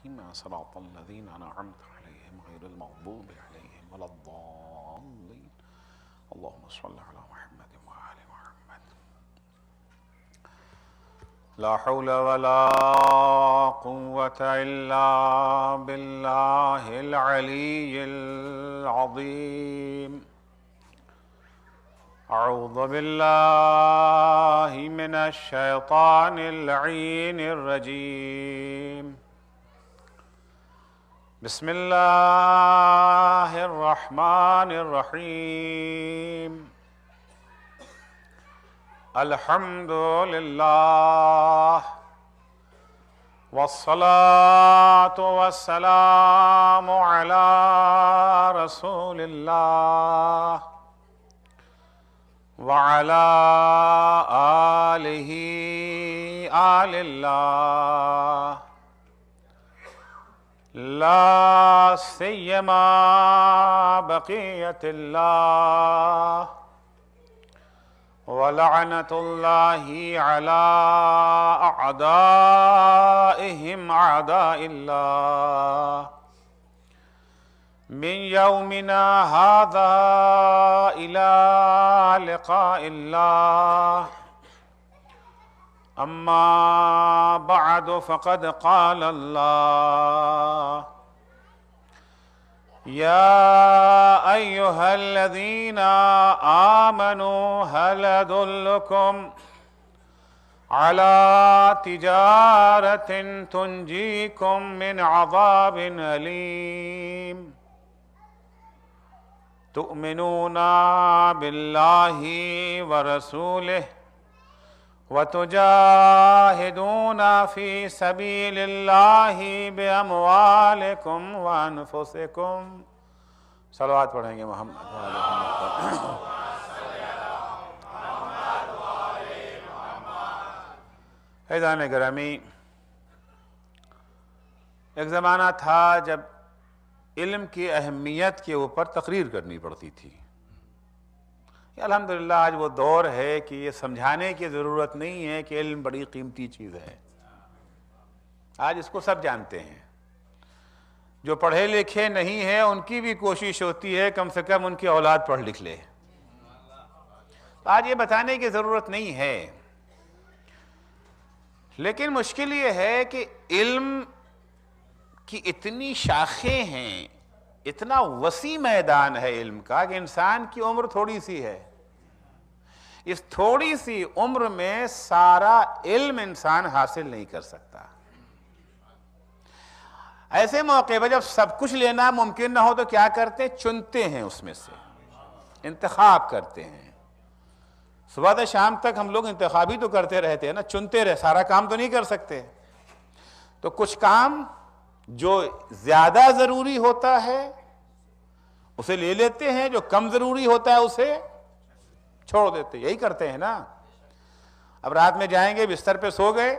المستقيم صراط الذين أنعمت عليهم غير المغضوب عليهم ولا الضالين اللهم صل على محمد وآل محمد. لا حول ولا قوة إلا بالله العلي العظيم. أعوذ بالله من الشيطان اللعين الرجيم. بسم الله الرحمن الرحيم. الحمد لله والصلاة والسلام على رسول الله وعلى آله آل الله لا سيما بقية الله ولعنة الله على أعدائهم أعداء الله من يومنا هذا إلى لقاء الله. أما بعد فقد قال الله: يا أيها الذين آمنوا هل أدلكم على تجارة تنجيكم من عذاب أليم تؤمنون بالله ورسوله وتجاهدون في سبيل الله بأموالكم وأنفسكم. صلوات پڑھیں گے محمد. عزیزان گرامی، ایک زمانہ تھا جب علم کی اہمیت کے اوپر تقریر کرنی پڑتی تھی. الحمدللہ آج وہ دور ہے کہ یہ سمجھانے کی ضرورت نہیں ہے کہ علم بڑی قیمتی چیز ہے. آج اس کو سب جانتے ہیں. جو پڑھے لکھے نہیں ہیں ان کی بھی کوشش ہوتی ہے کم سے کم ان کی اولاد پڑھ لکھ لے. آج یہ بتانے کی ضرورت نہیں ہے. لیکن مشکل یہ ہے کہ علم کی اتنی شاخیں ہیں، اتنا وسیع میدان ہے علم کا کہ انسان کی عمر تھوڑی سی ہے. اس تھوڑی سی عمر میں سارا علم انسان حاصل نہیں کر سکتا. ایسے موقع پر جب سب کچھ لینا ممکن نہ ہو تو کیا کرتے ہیں؟ چنتے ہیں، اس میں سے انتخاب کرتے ہیں. صبح سے شام تک ہم لوگ انتخابی تو کرتے رہتے ہیں نا، چنتے رہے. سارا کام تو نہیں کر سکتے. تو کچھ کام جو زیادہ ضروری ہوتا ہے اسے لے لیتے ہیں، جو کم ضروری ہوتا ہے اسے چھوڑ دیتے. یہی کرتے ہیں نا. اب رات میں جائیں گے، بستر پہ سو گئے.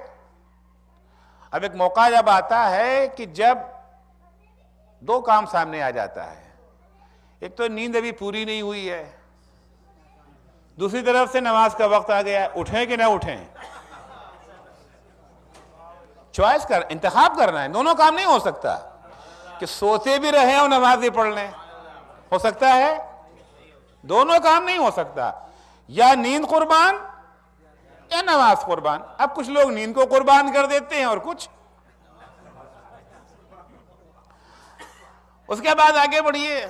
اب ایک موقع جب آتا ہے کہ جب دو کام سامنے آ جاتا ہے. ایک تو نیند ابھی پوری نہیں ہوئی ہے، دوسری طرف سے نماز کا وقت آ گیا ہے. اٹھیں کہ نہ اٹھیں؟ چوائس انتخاب کرنا ہے. دونوں کام نہیں ہو سکتا کہ سوتے بھی رہیں اور نماز بھی پڑھ لیں. ہو سکتا ہے؟ دونوں کام نہیں ہو سکتا. یا نیند قربان یا نماز قربان. اب کچھ لوگ نیند کو قربان کر دیتے ہیں اور کچھ. اس کے بعد آگے بڑھیے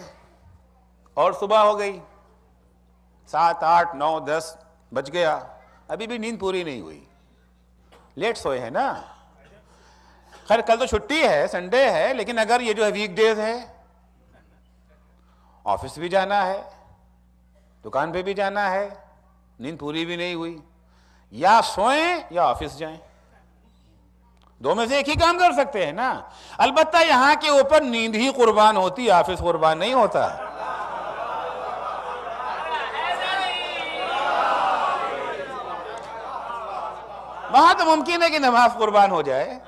اور صبح ہو گئی، 7 8 9 10 بج گیا، ابھی بھی نیند پوری نہیں ہوئی. لیٹ سوئے ہیں نا. خیر کل تو چھٹی ہے، سنڈے ہے، لیکن اگر یہ جو ہے ویک ڈیز ہے، آفس بھی جانا ہے، دکان پہ بھی جانا ہے، نیند پوری بھی نہیں ہوئی. یا سوئیں یا آفس جائیں. دو میں سے ایک ہی کام کر سکتے ہیں نا. البتہ یہاں کے اوپر نیند ہی قربان ہوتی، آفس قربان نہیں ہوتا. وہاں تو ممکن ہے کہ نماز قربان ہو جائے،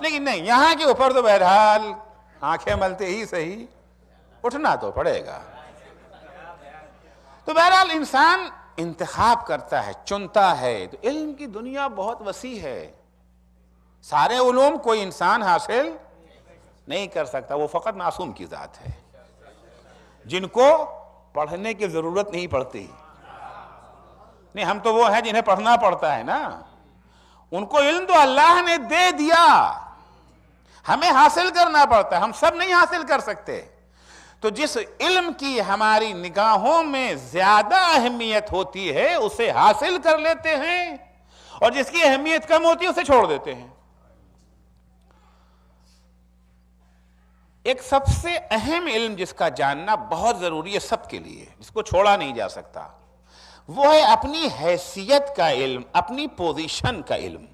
لیکن نہیں، یہاں کے اوپر تو بہرحال آنکھیں ملتے ہی صحیح اٹھنا تو پڑے گا. تو بہرحال انسان انتخاب کرتا ہے، چنتا ہے. تو علم کی دنیا بہت وسیع ہے. سارے علوم کوئی انسان حاصل نہیں کر سکتا، وہ فقط معصوم کی ذات ہے جن کو پڑھنے کی ضرورت نہیں پڑتی. نہیں، ہم تو وہ ہیں جنہیں پڑھنا پڑتا ہے نا. ان کو علم تو اللہ نے دے دیا، ہمیں حاصل کرنا پڑتا ہے، ہم سب نہیں حاصل کر سکتے. تو جس علم کی ہماری نگاہوں میں زیادہ اہمیت ہوتی ہے اسے حاصل کر لیتے ہیں، اور جس کی اہمیت کم ہوتی ہے اسے چھوڑ دیتے ہیں. ایک سب سے اہم علم جس کا جاننا بہت ضروری ہے سب کے لیے، جس کو چھوڑا نہیں جا سکتا، وہ ہے اپنی حیثیت کا علم، اپنی پوزیشن کا علم.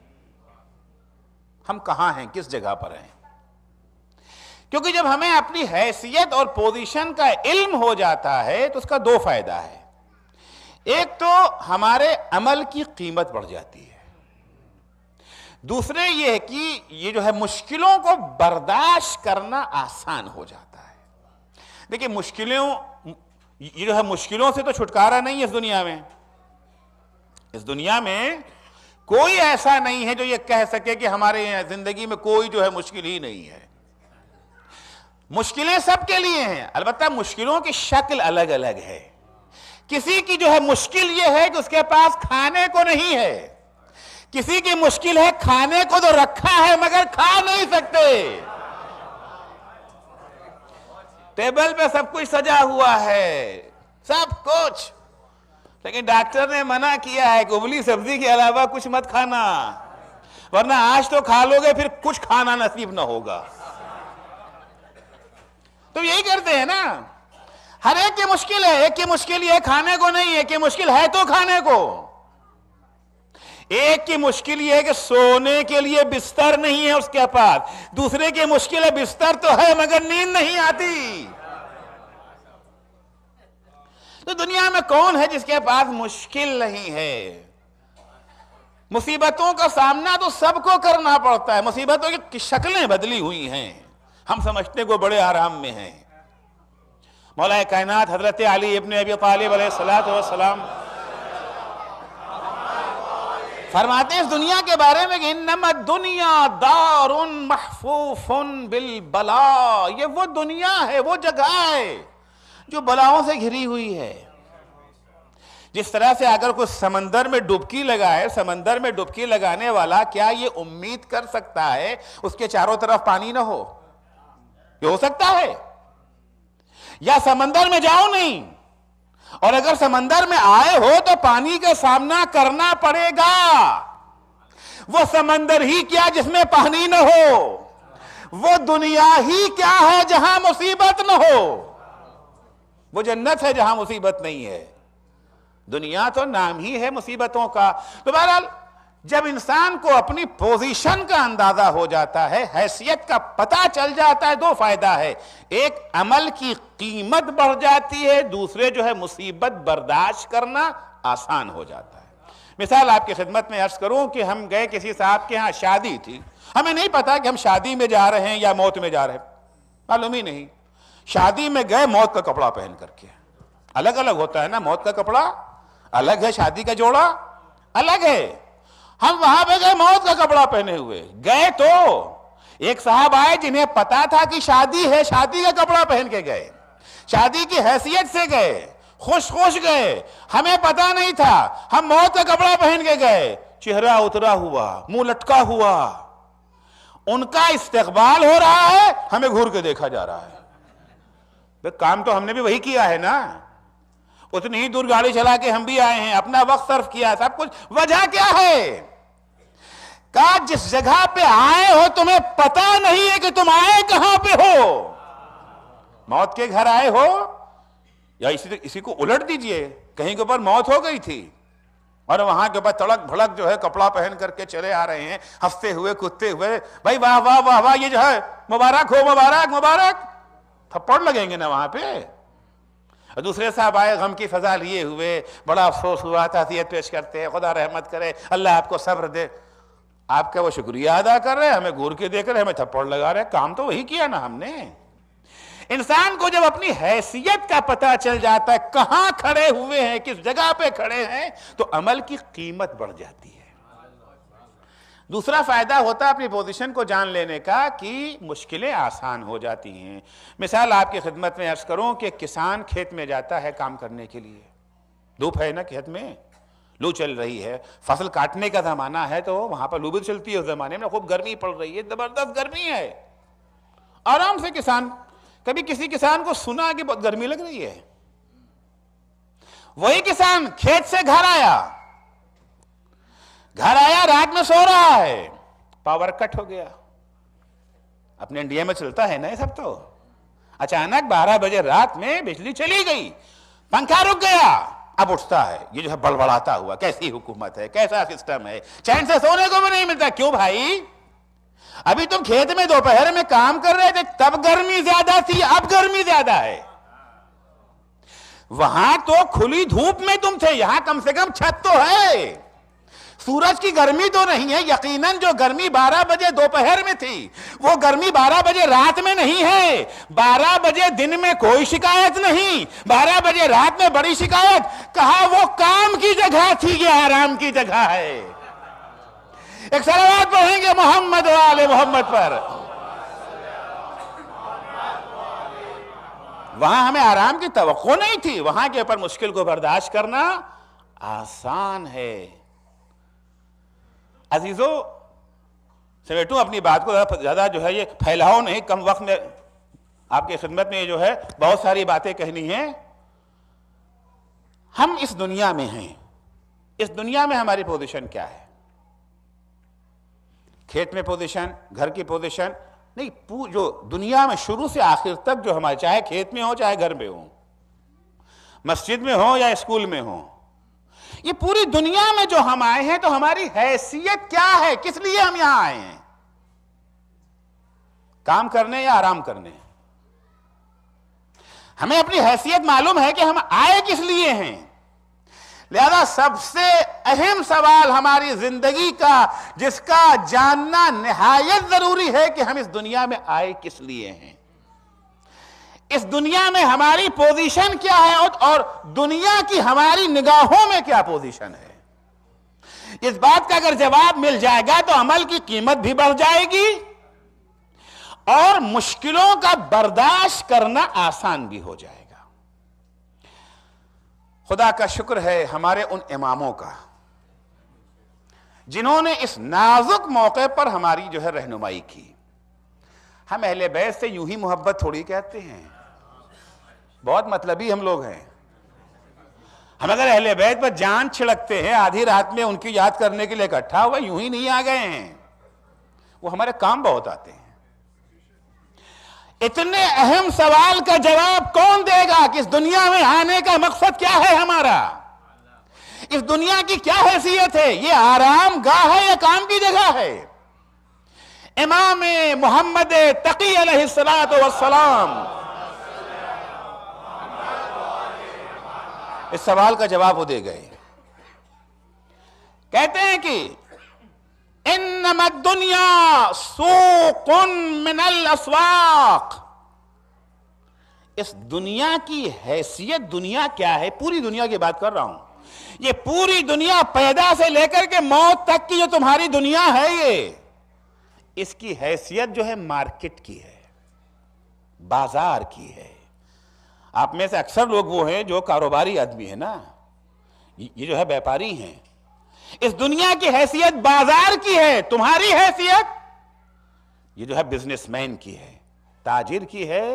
ہم کہاں ہیں، کس جگہ پر ہیں. کیونکہ جب ہمیں اپنی حیثیت اور پوزیشن کا علم ہو جاتا ہے تو اس کا دو فائدہ ہے. ایک تو ہمارے عمل کی قیمت بڑھ جاتی ہے، دوسرے یہ ہے کہ یہ جو ہے مشکلوں کو برداشت کرنا آسان ہو جاتا ہے. دیکھیں یہ جو ہے مشکلوں سے تو چھٹکارا نہیں ہے اس دنیا میں. اس دنیا میں کوئی ایسا نہیں ہے جو یہ کہہ سکے کہ ہمارے زندگی میں کوئی جو ہے مشکل ہی نہیں ہے. مشکلیں سب کے لیے ہیں، البتہ مشکلوں کی شکل الگ الگ ہے. کسی کی جو ہے مشکل یہ ہے کہ اس کے پاس کھانے کو نہیں ہے، کسی کی مشکل ہے کھانے کو تو رکھا ہے مگر کھا نہیں سکتے. ٹیبل پہ سب کچھ سجا ہوا ہے، سب کچھ، لیکن ڈاکٹر نے منع کیا ہے کہ ابلی سبزی کے علاوہ کچھ مت کھانا، ورنہ آج تو کھا لو گے پھر کچھ کھانا نصیب نہ ہوگا. تو یہی کرتے ہیں نا، ہر ایک کی مشکل ہے. ایک کی مشکل یہ کھانے کو نہیں ہے، ایک کی مشکل ہے تو کھانے کو. ایک کی مشکل یہ ہے کہ سونے کے لیے بستر نہیں ہے اس کے پاس، دوسرے کی مشکل ہے بستر تو ہے مگر نیند نہیں آتی. تو دنیا میں کون ہے جس کے پاس مشکل نہیں ہے؟ مصیبتوں کا سامنا تو سب کو کرنا پڑتا ہے، مصیبتوں کی شکلیں بدلی ہوئی ہیں، ہم سمجھتے کو بڑے آرام میں ہیں. مولا کائنات حضرت علی ابن ابی طالب علیہ السلام فرماتے ہیں اس دنیا کے بارے میں کہ انما الدنیا دار محفوف بالبلاء، یہ وہ دنیا ہے، وہ جگہ ہے جو بلاؤں سے گھری ہوئی ہے. جس طرح سے اگر کوئی سمندر میں ڈبکی لگائے، سمندر میں ڈبکی لگانے والا کیا یہ امید کر سکتا ہے اس کے چاروں طرف پانی نہ ہو؟ یہ ہو سکتا ہے؟ یا سمندر میں جاؤ نہیں، اور اگر سمندر میں آئے ہو تو پانی کا سامنا کرنا پڑے گا. وہ سمندر ہی کیا جس میں پانی نہ ہو، وہ دنیا ہی کیا ہے جہاں مصیبت نہ ہو. وہ جنت ہے جہاں مصیبت نہیں ہے. دنیا تو نام ہی ہے مصیبتوں کا. تو بہرحال جب انسان کو اپنی پوزیشن کا اندازہ ہو جاتا ہے، حیثیت کا پتہ چل جاتا ہے، دو فائدہ ہے. ایک عمل کی قیمت بڑھ جاتی ہے، دوسرے جو ہے مصیبت برداشت کرنا آسان ہو جاتا ہے. مثال آپ کی خدمت میں عرض کروں کہ ہم گئے کسی صاحب کے ہاں، شادی تھی، ہمیں نہیں پتا کہ ہم شادی میں جا رہے ہیں یا موت میں جا رہے ہیں، معلوم ہی نہیں. شادی میں گئے موت کا کپڑا پہن کر کے. الگ الگ ہوتا ہے نا، موت کا کپڑا الگ ہے، شادی کا جوڑا الگ ہے. ہم وہاں پہ گئے موت کا کپڑا پہنے ہوئے. گئے تو ایک صاحب آئے جنہیں پتا تھا کہ شادی ہے، شادی کا کپڑا پہن کے گئے، شادی کی حیثیت سے گئے، خوش گئے. ہمیں پتا نہیں تھا، ہم موت کا کپڑا پہن کے گئے، چہرہ اترا ہوا، منہ لٹکا ہوا. ان کا استقبال ہو رہا ہے، ہمیں گھور کے دیکھا جا رہا ہے. کام تو ہم نے بھی وہی کیا ہے نا، اتنی ہی دور گاڑی چلا کے ہم بھی آئے ہیں، اپنا وقت صرف کیا، سب کچھ. وجہ کیا ہے؟ کہا جس جگہ پہ آئے ہو تمہیں پتا نہیں ہے کہ تم آئے کہاں پہ ہو. موت کے گھر آئے ہو یا اسی کو الٹ دیجئے، کہیں کے اوپر موت ہو گئی تھی اور وہاں کے اوپر تڑک بھڑک جو ہے کپڑا پہن کر کے چلے آ رہے ہیں، ہنستے ہوئے کودتے ہوئے. بھائی واہ واہ واہ واہ، یہ جو ہے مبارک ہو، مبارک مبارک، تھپڑ لگیں گے نا وہاں پہ. دوسرے صاحب آئے غم کی فضا لیے ہوئے، بڑا افسوس ہوا، تعزیت پیش کرتے ہیں، خدا رحمت کرے، اللہ آپ کو صبر دے. آپ کا وہ شکریہ ادا کر رہے ہیں، ہمیں گور کے دیکھ رہے ہیں، ہمیں تھپڑ لگا رہے ہیں. کام تو وہی کیا نا ہم نے. انسان کو جب اپنی حیثیت کا پتہ چل جاتا ہے، کہاں کھڑے ہوئے ہیں، کس جگہ پہ کھڑے ہیں، تو عمل کی قیمت بڑھ جاتی ہے. دوسرا فائدہ ہوتا ہے اپنی پوزیشن کو جان لینے کا کہ مشکلیں آسان ہو جاتی ہیں. مثال آپ کی خدمت میں عرض کروں کہ کسان کھیت میں جاتا ہے کام کرنے کے لیے, دھوپ ہے نا کھیت میں, لو چل رہی ہے, فصل کاٹنے کا زمانہ ہے تو وہاں پر لو بھی چلتی ہے, اس زمانے میں خوب گرمی پڑ رہی ہے, زبردست گرمی ہے, آرام سے کسان. کبھی کسی کسان کو سنا کہ بہت گرمی لگ رہی ہے, وہی کسان کھیت سے گھر آیا رات میں سو رہا ہے, پاور کٹ ہو گیا. اپنے انڈیا میں چلتا ہے نا یہ سب. تو اچانک 12 بجے رات میں بجلی چلی گئی, پنکھا رک گیا, اب اٹھتا ہے یہ جو ہے بڑبڑاتا ہوا, کیسی حکومت ہے, کیسا سسٹم ہے, چین سے سونے کو بھی نہیں ملتا. کیوں بھائی؟ ابھی تم کھیت میں دوپہر میں کام کر رہے تھے تب گرمی زیادہ تھی, اب گرمی زیادہ ہے. وہاں تو کھلی دھوپ میں تم تھے, یہاں کم سے کم چھت تو ہے, سورج کی گرمی تو نہیں ہے. یقیناً جو گرمی 12 بجے دوپہر میں تھی وہ گرمی 12 بجے رات میں نہیں ہے. 12 بجے دن میں کوئی شکایت نہیں, 12 بجے رات میں بڑی شکایت. کہا وہ کام کی جگہ تھی, یہ آرام کی جگہ ہے. ایک صلوات پڑھیں گے محمد و آل محمد پر. وہاں ہمیں آرام کی توقع نہیں تھی, وہاں کے اوپر مشکل کو برداشت کرنا آسان ہے. عزیزو سمیٹوں اپنی بات کو زیادہ جو ہے یہ پھیلاؤ نہیں, کم وقت میں آپ کی خدمت میں جو ہے بہت ساری باتیں کہنی ہیں. ہم اس دنیا میں ہیں, اس دنیا میں ہماری پوزیشن کیا ہے؟ کھیت میں پوزیشن, گھر کی پوزیشن نہیں, جو دنیا میں شروع سے آخر تک جو ہمارے, چاہے کھیت میں ہو چاہے گھر میں ہو, مسجد میں ہو یا اسکول میں ہو, یہ پوری دنیا میں جو ہم آئے ہیں تو ہماری حیثیت کیا ہے, کس لیے ہم یہاں آئے ہیں؟ کام کرنے یا آرام کرنے؟ ہمیں اپنی حیثیت معلوم ہے کہ ہم آئے کس لیے ہیں. لہذا سب سے اہم سوال ہماری زندگی کا, جس کا جاننا نہایت ضروری ہے کہ ہم اس دنیا میں آئے کس لیے ہیں, اس دنیا میں ہماری پوزیشن کیا ہے, اور دنیا کی ہماری نگاہوں میں کیا پوزیشن ہے. اس بات کا اگر جواب مل جائے گا تو عمل کی قیمت بھی بڑھ جائے گی اور مشکلوں کا برداشت کرنا آسان بھی ہو جائے گا. خدا کا شکر ہے ہمارے ان اماموں کا جنہوں نے اس نازک موقع پر ہماری جو ہے رہنمائی کی. ہم اہل بیت سے یوں ہی محبت تھوڑی کہتے ہیں, بہت مطلبی ہم لوگ ہیں. ہم اگر اہل بیت پر جان چھڑکتے ہیں آدھی رات میں ان کی یاد کرنے کے لیے اکٹھا ہوا, یوں ہی نہیں آ گئے ہیں, وہ ہمارے کام بہت آتے ہیں. اتنے اہم سوال کا جواب کون دے گا کہ اس دنیا میں آنے کا مقصد کیا ہے ہمارا, اس دنیا کی کیا حیثیت ہے, یہ آرام گاہ ہے یا کام کی جگہ ہے؟ امام محمد تقی علیہ السلام اس سوال کا جواب وہ دے گئے. کہتے ہیں کہ انما الدنیا سوق من الاسواق. اس دنیا کی حیثیت, دنیا کیا ہے, پوری دنیا کی بات کر رہا ہوں, یہ پوری دنیا پیدا سے لے کر کے موت تک کی جو تمہاری دنیا ہے, یہ اس کی حیثیت جو ہے مارکیٹ کی ہے, بازار کی ہے. آپ میں سے اکثر لوگ وہ ہیں جو کاروباری آدمی ہیں نا, یہ جو ہے بیپاری ہیں. اس دنیا کی حیثیت بازار کی ہے, تمہاری حیثیت یہ جو ہے بزنس مین کی ہے, تاجر کی ہے,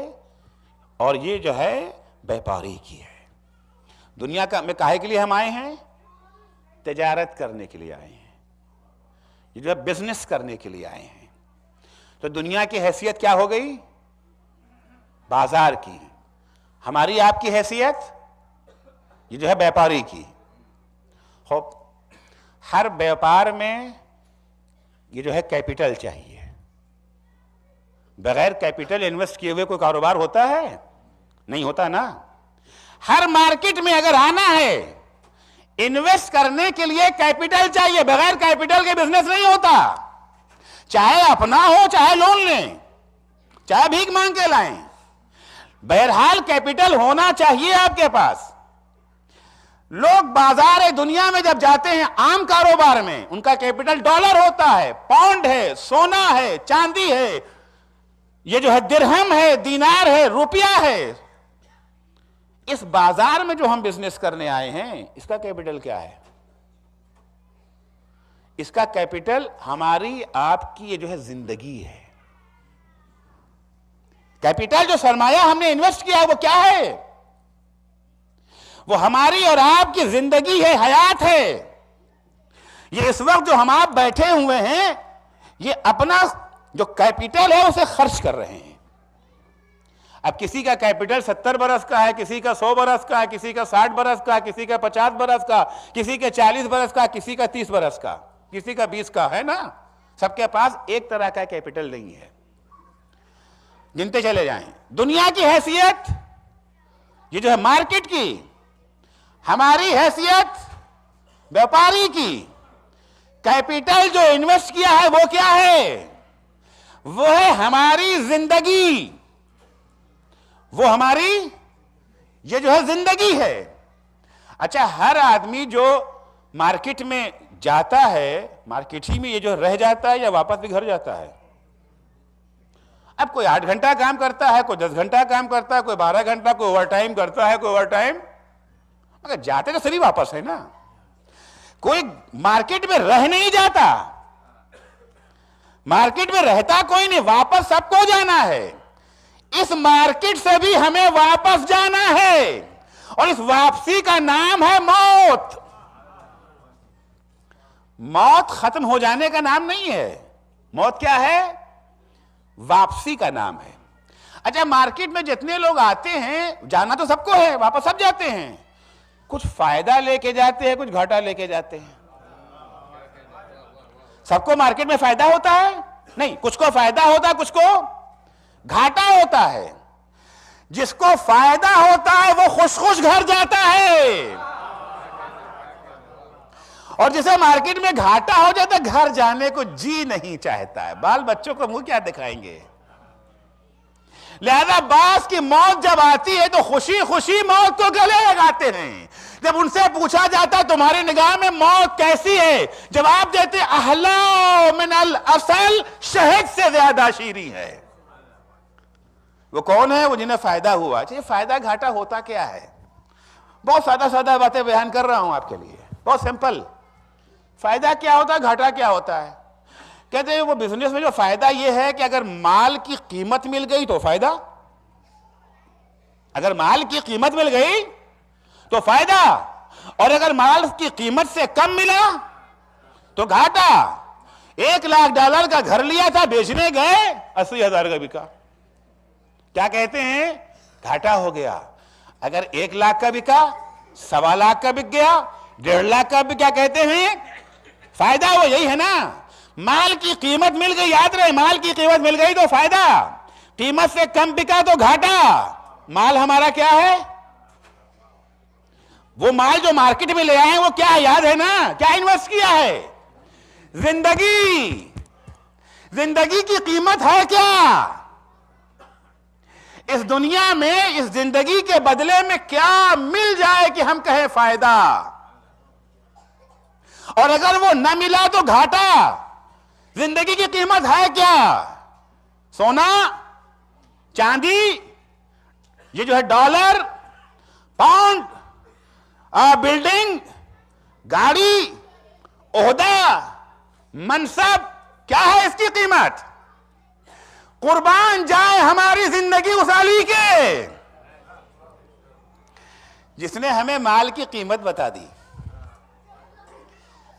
اور یہ جو ہے بیپاری کی ہے. دنیا کا میں کاہے کے لیے ہم آئے ہیں؟ تجارت کرنے کے لیے آئے ہیں, یہ جو ہے بزنس کرنے کے لیے آئے ہیں. تو دنیا کی حیثیت کیا ہو گئی؟ بازار کی. ہماری آپ کی حیثیت یہ جو ہے بیپاری کی. ہر بیپار میں یہ جو ہے کیپٹل چاہیے, بغیر کیپٹل انویسٹ کیے ہوئے کوئی کاروبار ہوتا ہے؟ نہیں ہوتا نا. ہر مارکیٹ میں اگر آنا ہے انویسٹ کرنے کے لیے کیپٹل چاہیے, بغیر کیپٹل کے بزنس نہیں ہوتا. چاہے اپنا ہو چاہے لون لیں, چاہے بھیک مانگ کے لائیں, بہرحال کیپٹل ہونا چاہیے آپ کے پاس. لوگ بازار دنیا میں جب جاتے ہیں عام کاروبار میں، ان کا کیپٹل ڈالر ہوتا ہے، پاؤنڈ ہے، سونا ہے، چاندی ہے، یہ جو ہے درہم ہے، دینار ہے، روپیہ ہے۔ اس بازار میں جو ہم بزنس کرنے آئے ہیں، اس کا کیپٹل کیا ہے؟ اس کا کیپٹل ہماری آپ کی یہ جو ہے زندگی ہے۔ کیپٹل جو سرمایہ ہم نے انویسٹ کیا ہے وہ کیا ہے؟ وہ ہماری اور آپ کی زندگی ہے، حیات ہے۔ یہ اس وقت جو ہم آپ بیٹھے ہوئے ہیں، یہ اپنا جو کیپٹل ہے اسے خرچ کر رہے ہیں۔ اب کسی کا کیپٹل 70 برس کا ہے، کسی کا 100 برس کا ہے، کسی کا 60 برس کا، کسی کا 50 برس کا، کسی کے 40 برس کا، کسی کا 30 برس کا، کسی کا 20 کا، ہے نا؟ سب کے پاس ایک طرح کا کیپٹل نہیں ہے۔ گنتے چلے جائیں۔ دنیا کی حیثیت، یہ جو ہے مارکیٹ کی، ہماری حیثیت بیوپاری کی، کیپٹل جو انویسٹ کیا ہے وہ کیا ہے؟ وہ ہے ہماری زندگی، وہ ہماری یہ جو ہے زندگی ہے۔ اچھا، ہر آدمی جو مارکیٹ میں جاتا ہے، مارکیٹ ہی میں یہ جو رہ جاتا ہے یا واپس بھی گھر جاتا ہے؟ اب کوئی 8 گھنٹہ کام کرتا ہے، کوئی 10 گھنٹہ کام کرتا ہے، کوئی 12 گھنٹہ، کوئی اوور ٹائم کرتا ہے، کوئی اوور ٹائم، مگر جاتے تو سبھی واپس ہے نا۔ کوئی مارکیٹ میں رہ نہیں جاتا، مارکیٹ میں رہتا کوئی نہیں، واپس سب کو جانا ہے۔ اس مارکیٹ سے بھی ہمیں واپس جانا ہے، اور اس واپسی کا نام ہے موت۔ موت ختم ہو جانے کا نام نہیں ہے، موت کیا ہے؟ واپسی کا نام ہے۔ اچھا، مارکیٹ میں جتنے لوگ آتے ہیں، جانا تو سب کو ہے، واپس سب جاتے ہیں، کچھ فائدہ لے کے جاتے ہیں، کچھ گھاٹا لے کے جاتے ہیں۔ سب کو مارکیٹ میں فائدہ ہوتا ہے؟ نہیں، کچھ کو فائدہ ہوتا ہے، کچھ کو گھاٹا ہوتا ہے۔ جس کو فائدہ ہوتا ہے وہ خوش خوش گھر جاتا ہے، اور جسے مارکیٹ میں گھاٹا ہو جاتا ہے گھر جانے کو جی نہیں چاہتا ہے۔ بال بچوں کو منہ کیا دکھائیں گے؟ لہذا باس کی موت جب آتی ہے تو خوشی خوشی موت کو گلے لگاتے ہیں۔ جب ان سے پوچھا جاتا ہے تمہاری نگاہ میں موت کیسی ہے، جواب دیتے احلا من العسل، شہد سے زیادہ شیریں ہے۔ وہ کون ہے؟ وہ جنہیں فائدہ ہوا۔ یہ فائدہ گھاٹا ہوتا کیا ہے؟ بہت سادہ سادہ باتیں بیان کر رہا ہوں آپ کے لیے، بہت سمپل۔ فائدہ کیا ہوتا ہے، گھاٹا کیا ہوتا ہے؟ کہتے ہیں وہ بزنس میں جو فائدہ یہ ہے کہ اگر مال کی قیمت مل گئی تو فائدہ، اگر مال کی قیمت مل گئی تو فائدہ، اور اگر مال کی قیمت سے کم ملا تو گھاٹا۔ $1,00,000 کا گھر لیا تھا، بیچنے گئے 80,000 کا بکا، کیا کہتے ہیں؟ گھاٹا ہو گیا۔ اگر 1,00,000 کا بکا، 1.25 کا بک گیا، 1.5 کا بھی، کیا کہتے ہیں؟ فائدہ۔ وہ یہی ہے نا، مال کی قیمت مل گئی، یاد رہے، مال کی قیمت مل گئی تو فائدہ، قیمت سے کم بکا تو گھاٹا۔ مال ہمارا کیا ہے؟ وہ مال جو مارکیٹ میں لے آئے ہیں وہ کیا ہے؟ یاد ہے نا، کیا انویسٹ کیا ہے؟ زندگی۔ زندگی کی قیمت ہے کیا؟ اس دنیا میں اس زندگی کے بدلے میں کیا مل جائے کہ ہم کہیں فائدہ، اور اگر وہ نہ ملا تو گھاٹا۔ زندگی کی قیمت ہے کیا؟ سونا، چاندی، یہ جو ہے ڈالر، پاؤنڈ، بلڈنگ، گاڑی، عہدہ، منصب، کیا ہے اس کی قیمت؟ قربان جائے ہماری زندگی اس علی کے جس نے ہمیں مال کی قیمت بتا دی۔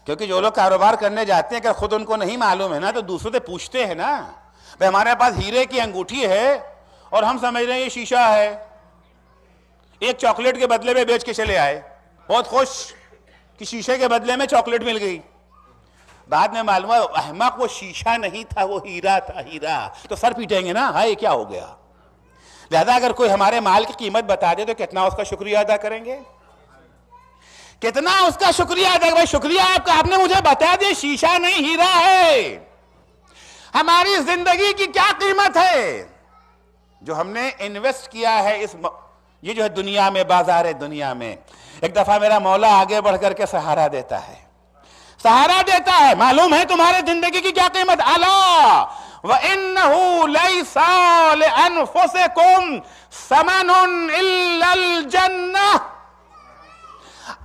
کیونکہ جو لوگ کاروبار کرنے جاتے ہیں کہ خود ان کو نہیں معلوم ہے نا تو دوسروں سے پوچھتے ہیں نا، بھئی ہمارے پاس ہیرے کی انگوٹھی ہے اور ہم سمجھ رہے ہیں یہ شیشہ ہے، ایک چاکلیٹ کے بدلے میں بیچ کے چلے آئے، بہت خوش کہ شیشے کے بدلے میں چاکلیٹ مل گئی، بعد میں معلوم ہے احمق وہ شیشہ نہیں تھا، وہ ہیرا تھا، ہیرا، تو سر پیٹیں گے نا، ہائے کیا ہو گیا۔ لہذا اگر کوئی ہمارے مال کی قیمت بتا دے تو کتنا اس کا شکریہ ادا کریں گے، کتنا اس کا شکریہ ادا کریں۔ شکریہ آپ نے مجھے بتا دیا شیشہ نہیں ہیرا ہے۔ ہماری زندگی کی کیا قیمت ہے جو ہم نے انویسٹ کیا ہے اس یہ جو ہے دنیا میں بازار ہے، دنیا میں ایک دفعہ میرا مولا آگے بڑھ کر کے سہارا دیتا ہے، سہارا دیتا ہے. معلوم ہے تمہارے زندگی کی کیا قیمت؟ الا وَإِنَّهُ لَيْسَ لِأَنفُسِكُمْ ثَمَنٌ إِلَّا الْجَنَّةِ.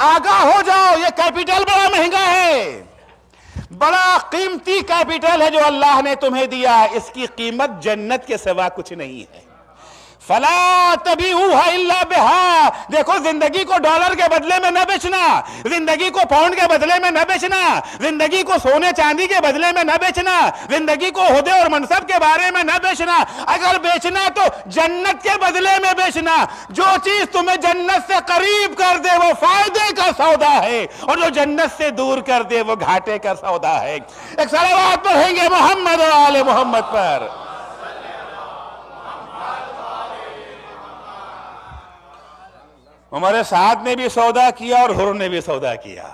آگاہ ہو جاؤ، یہ کیپٹل بڑا مہنگا ہے، بڑا قیمتی کیپٹل ہے جو اللہ نے تمہیں دیا ہے، اس کی قیمت جنت کے سوا کچھ نہیں ہے. فلا تبیعوها الا بها. دیکھو زندگی کو ڈالر کے بدلے میں نہ بیچنا، زندگی کو پاؤنڈ کے بدلے میں نہ بیچنا، زندگی کو سونے چاندی کے بدلے میں نہ بیچنا، زندگی کو عہدے اور منصب کے بارے میں نہ بیچنا. اگر بیچنا تو جنت کے بدلے میں بیچنا. جو چیز تمہیں جنت سے قریب کر دے وہ فائدے کا سودا ہے، اور جو جنت سے دور کر دے وہ گھاٹے کا سودا ہے. ایک صلوات پڑھیں گے محمد و آل محمد پر. عمر سعد نے بھی سودا کیا اور حر نے بھی سودا کیا.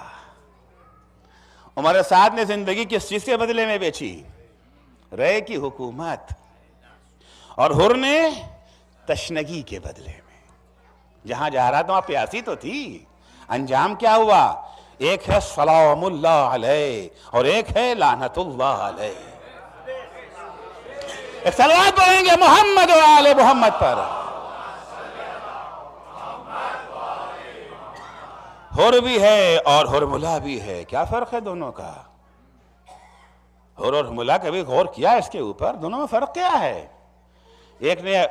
عمر سعد نے زندگی کس چیز کے بدلے میں بیچی؟ رے کی حکومت. اور حر نے تشنگی کے بدلے میں. جہاں جا رہا تھا وہاں پیاسی تو تھی. انجام کیا ہوا؟ ایک ہے سلام اللہ علیہ اور ایک ہے لعنت اللہ علیہ. ایک صلوات پڑھیں گے محمد و آل محمد پر. حر بھی ہے اور حرملہ بھی ہے. کیا فرق ہے دونوں کا؟ حر اور حرملہ کبھی غور کیا اس کے اوپر؟ دونوں میں فرق کیا ہے؟ ایک نے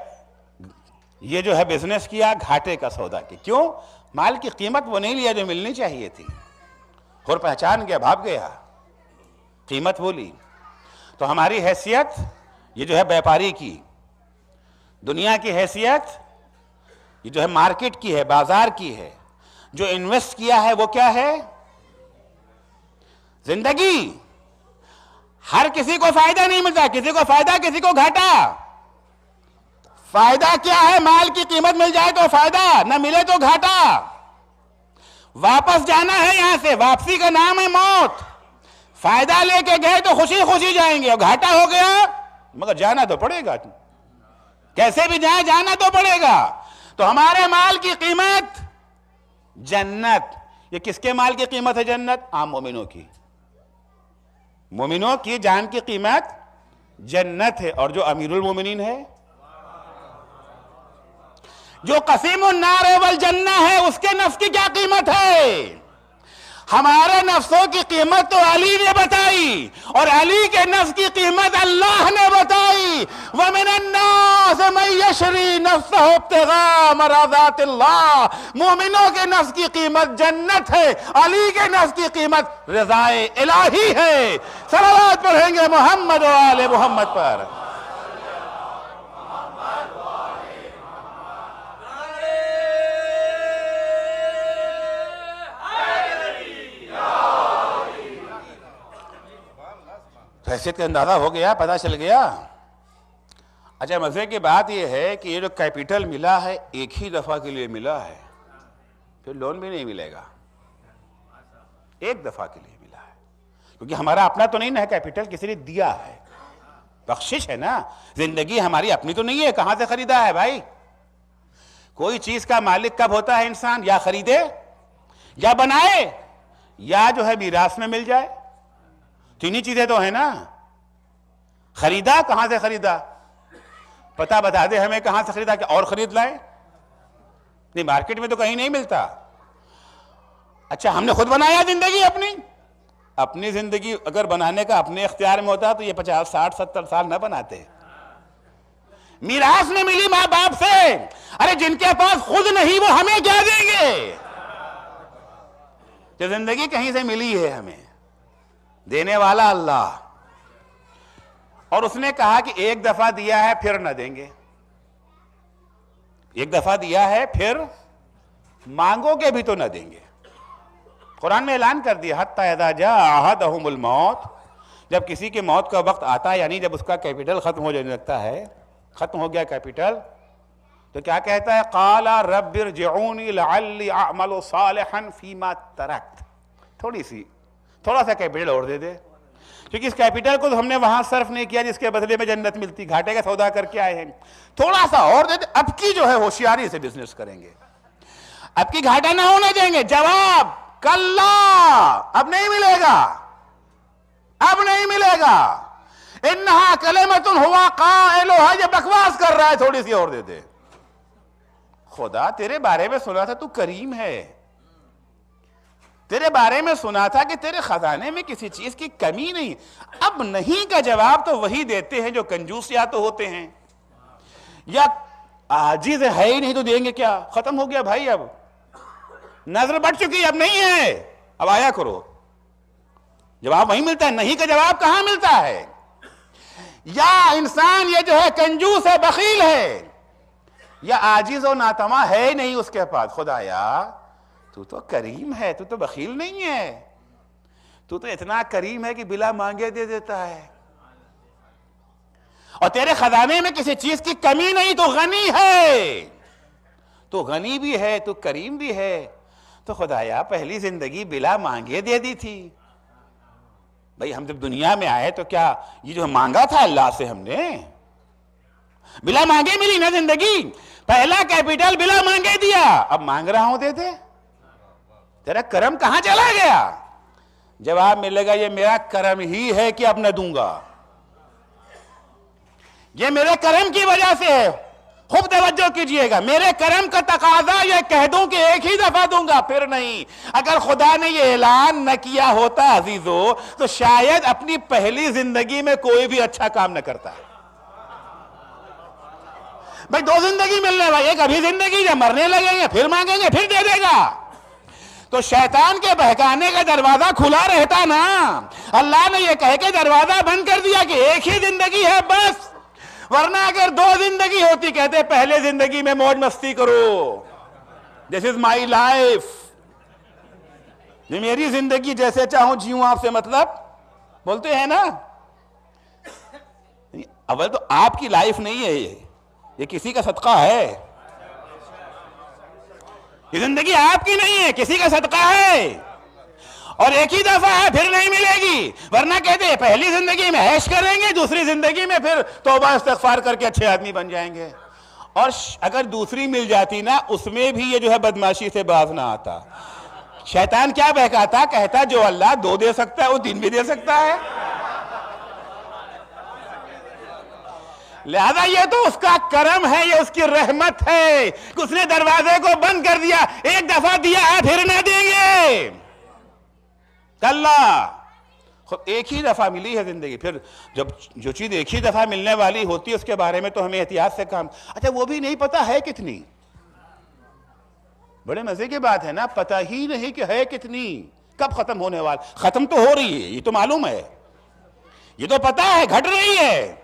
یہ جو ہے بزنس کیا گھاٹے کا سودا کی. کیوں؟ مال کی قیمت وہ نہیں لیا جو ملنی چاہیے تھی. حر پہچان گیا، بھاگ گیا، قیمت وہ لی. تو ہماری حیثیت یہ جو ہے بیپاری کی، دنیا کی حیثیت یہ جو ہے مارکیٹ کی ہے، بازار کی ہے. جو انویسٹ کیا ہے وہ کیا ہے؟ زندگی. ہر کسی کو فائدہ نہیں ملتا، کسی کو فائدہ کسی کو گھاٹا. فائدہ کیا ہے؟ مال کی قیمت مل جائے تو فائدہ، نہ ملے تو گھاٹا. واپس جانا ہے یہاں سے، واپسی کا نام ہے موت. فائدہ لے کے گئے تو خوشی خوشی جائیں گے، اور گھاٹا ہو گیا مگر جانا تو پڑے گا. کیسے بھی جائیں جانا تو پڑے گا. تو ہمارے مال کی قیمت جنت. یہ کس کے مال کی قیمت ہے جنت؟ عام مومنوں کی. مومنوں کی جان کی قیمت جنت ہے. اور جو امیر المومنین ہے، جو قسیم النار والجنہ ہے، اس کے نفس کی کیا قیمت ہے؟ ہمارے نفسوں کی قیمت تو علی نے بتائی، اور علی کے نفس کی قیمت اللہ نے بتائی. وَمِنَ النَّاسِ مَن يَشْرِي نَفْسَهُ ابْتِغَاءَ مَرَضَاتِ اللَّهِ. مومنوں کے نفس کی قیمت جنت ہے، علی کے نفس کی قیمت رضائے الہی ہے. صلوات پڑھیں گے محمد و آل محمد پر. حیثیت کا اندازہ ہو گیا، پتہ چل گیا. اچھا مزے کی بات یہ ہے کہ یہ جو کیپٹل ملا ہے ایک ہی دفعہ کے لیے ملا ہے، پھر لون بھی نہیں ملے گا. ایک دفعہ کے لیے ملا ہے، کیونکہ ہمارا اپنا تو نہیں نا ہے کیپٹل، کسی نے دیا ہے، بخشش ہے نا. زندگی ہماری اپنی تو نہیں ہے، کہاں سے خریدا ہے بھائی؟ کوئی چیز کا مالک کب ہوتا ہے انسان؟ یا خریدے یا بنائے یا جو ہے میراث میں مل جائے. تینی چیزیں تو ہیں نا. خریدا کہاں سے خریدا؟ پتہ بتا دے ہمیں کہاں سے خریدا، کہ اور خرید لائیں؟ نہیں، مارکیٹ میں تو کہیں نہیں ملتا. اچھا ہم نے خود بنایا زندگی اپنی؟ اپنی زندگی اگر بنانے کا اپنے اختیار میں ہوتا تو یہ 50 60 70 سال نہ بناتے. میراث میں ملی ماں باپ سے. ارے جن کے پاس خود نہیں وہ ہمیں کیا دیں گے؟ جو زندگی کہیں سے ملی ہے ہمیں، دینے والا اللہ. اور اس نے کہا کہ ایک دفعہ دیا ہے پھر نہ دیں گے. ایک دفعہ دیا ہے پھر مانگو گے بھی تو نہ دیں گے. قرآن میں اعلان کر دیا حتی اذا جاء احدهم الموت. جب کسی کے موت کا وقت آتا ہے، یعنی جب اس کا کیپٹل ختم ہو جانے لگتا ہے، ختم ہو گیا کیپٹل، تو کیا کہتا ہے؟ قال رب ارجعونی لعلی اعمل صالحا فیما ترکت. تھوڑا سا کیپٹل اور دے دے، کیونکہ اس کیپٹل کو تو ہم نے وہاں صرف نہیں کیا جس کے بدلے میں جنت ملتی، گھاٹے کا سودا کر کے آئے ہیں، تھوڑا سا اور دے دیں، اب کی جو ہے ہوشیاری سے بزنس کریں گے، اب کی گھاٹا نہ ہونے دیں گے۔ جواب کلا، اب نہیں ملے گا، اب نہیں ملے گا۔ انہا کلمۃ ہوا قائلھا، یہ بکواس کر رہا ہے، تھوڑی سی اور دے دے۔ خدا تیرے بارے میں سنا تھا تو کریم ہے، تیرے بارے میں سنا تھا کہ تیرے خزانے میں کسی چیز کی کمی نہیں۔ اب نہیں کا جواب تو وہی دیتے ہیں جو کنجوس یا تو ہوتے ہیں یا عاجز ہے ہی نہیں تو دیں گے کیا؟ ختم ہو گیا بھائی، اب نظر بڑھ چکی، اب نہیں ہے، اب آیا کرو۔ جواب وہی ملتا ہے، نہیں کا جواب کہاں ملتا ہے؟ یا انسان یہ جو ہے کنجوس ہے، بخیل ہے، یا عاجز و ناتواں ہے ہی نہیں اس کے پاس۔ خدایا تو تو کریم ہے، تو تو بخیل نہیں ہے، تو تو اتنا کریم ہے کہ بلا مانگے دے دیتا ہے، اور تیرے خزانے میں کسی چیز کی کمی نہیں، تو غنی ہے، تو غنی بھی ہے، تو کریم بھی ہے۔ تو خدایا پہلی زندگی بلا مانگے دے دی تھی بھئی، ہم جب دنیا میں آئے تو کیا یہ جو مانگا تھا اللہ سے ہم نے؟ بلا مانگے ملی نا زندگی، پہلا کیپٹل بلا مانگے دیا، اب مانگ رہا ہوں دے دے، تیرا کرم کہاں چلا گیا؟ جواب ملے گا یہ میرا کرم ہی ہے کہ اب نہ دوں گا، یہ میرے کرم کی وجہ سے ہے۔ خوب توجہ کیجئے گا، میرے کرم کا تقاضا یہ کہہ دوں کہ ایک ہی دفعہ دوں گا، پھر نہیں۔ اگر خدا نے یہ اعلان نہ کیا ہوتا عزیزو تو شاید اپنی پہلی زندگی میں کوئی بھی اچھا کام نہ کرتا۔ بھئی دو زندگی ملنے والی، ایک ابھی زندگی، جب مرنے لگیں گے پھر مانگیں گے، پھر دے دے گا۔ تو شیطان کے بہکانے کا دروازہ کھلا رہتا نا، اللہ نے یہ کہہ کے دروازہ بند کر دیا کہ ایک ہی زندگی ہے بس، ورنہ اگر دو زندگی ہوتی کہتے پہلے زندگی میں موج مستی کرو، this is my life، یہ میری زندگی، جیسے چاہوں جیوں، آپ سے مطلب بولتے ہیں نا۔ اول تو آپ کی لائف نہیں ہے، یہ کسی کا صدقہ ہے، یہ زندگی آپ کی نہیں ہے، کسی کا صدقہ ہے، اور ایک ہی دفعہ ہے، پھر نہیں ملے گی، ورنہ کہتے ہیں پہلی زندگی میں عیش کریں گے، دوسری زندگی میں پھر توبہ استغفار کر کے اچھے آدمی بن جائیں گے۔ اور اگر دوسری مل جاتی نا، اس میں بھی یہ جو ہے بدماشی سے باز نہ آتا۔ شیطان کیا بہکاتا، کہتا جو اللہ دو دے سکتا ہے وہ تین بھی دے سکتا ہے، لہذا یہ تو اس کا کرم ہے، یہ اس کی رحمت ہے، اس نے دروازے کو بند کر دیا، ایک دفعہ دیا ہے پھر نہ دیں گے، اللہ خود ایک ہی دفعہ ملی ہے زندگی۔ پھر جب جو چیز ایک ہی دفعہ ملنے والی ہوتی ہے اس کے بارے میں تو ہمیں احتیاط سے کام، اچھا وہ بھی نہیں پتا ہے کتنی، بڑے مزے کی بات ہے نا، پتہ ہی نہیں کہ ہے کتنی، کب ختم ہونے والا، ختم تو ہو رہی ہے یہ تو معلوم ہے، یہ تو پتا ہے گھٹ رہی ہے،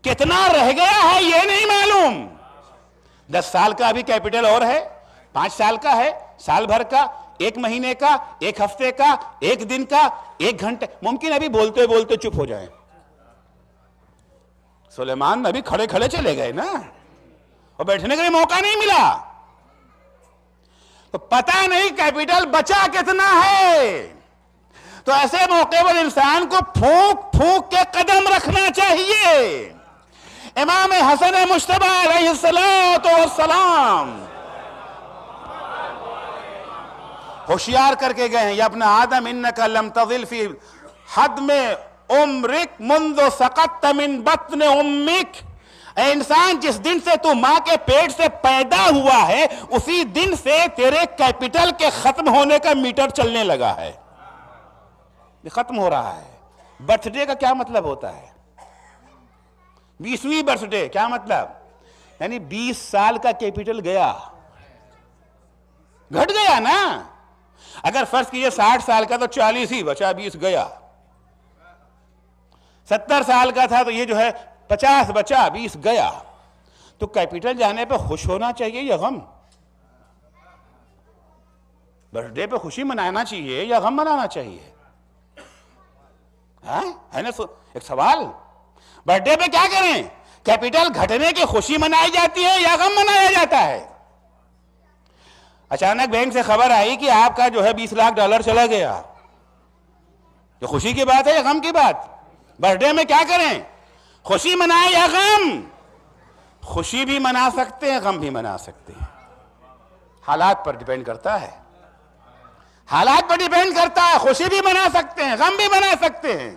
کتنا رہ گیا ہے یہ نہیں معلوم۔ 10 سال کا ابھی کیپٹل اور ہے، 5 سال کا ہے، سال بھر کا، 1 مہینے کا، 1 ہفتے کا، 1 دن کا، 1 گھنٹے، ممکن ابھی بولتے بولتے چپ ہو جائیں۔ سلیمان ابھی کھڑے کھڑے چلے گئے نا، اور بیٹھنے کا بھی موقع نہیں ملا، تو پتہ نہیں کیپٹل بچا کتنا ہے۔ تو ایسے موقع پر انسان کو پھونک پھونک کے قدم رکھنا چاہیے۔ امام حسن مجتبی علیہ السلام ہوشیار کر کے گئے ہیں، یا ابن آدم انکا لم تضل فی حدم عمرک منذ سقطت من بطن امک، اے انسان جس دن سے تو ماں کے پیٹ سے پیدا ہوا ہے اسی دن سے تیرے کیپٹل کے ختم ہونے کا میٹر چلنے لگا ہے، یہ ختم ہو رہا ہے۔ برتھ ڈے کا کیا مطلب ہوتا ہے؟ 20ویں برتھ ڈے کیا مطلب؟ یعنی 20 سال کا کیپٹل گیا، گھٹ گیا نا۔ اگر فرض کیجئے 60 سال کا تو 40 ہی بچا، 20 گیا۔ 70 سال کا تھا تو یہ جو ہے 50 بچا، 20 گیا۔ تو کیپٹل جانے پہ خوش ہونا چاہیے یا غم؟ برتھ ڈے پہ خوشی منانا چاہیے یا غم منانا چاہیے؟ ہے نا ایک سوال۔ برتھ ڈے پہ کیا کریں؟ کیپٹل گھٹنے کی خوشی منائی جاتی ہے یا غم منایا جاتا ہے؟ اچانک بینک سے خبر آئی کہ آپ کا جو ہے $20 لاکھ چلا گیا، یہ خوشی کی بات ہے یا غم کی بات؟ برتھ ڈے میں کیا کریں؟ خوشی منائیں یا غم؟ خوشی بھی منا سکتے ہیں، غم بھی منا سکتے ہیں، حالات پر ڈیپینڈ کرتا ہے، حالات پر ڈیپینڈ کرتا ہے۔ خوشی بھی منا سکتے ہیں، غم بھی منا سکتے ہیں۔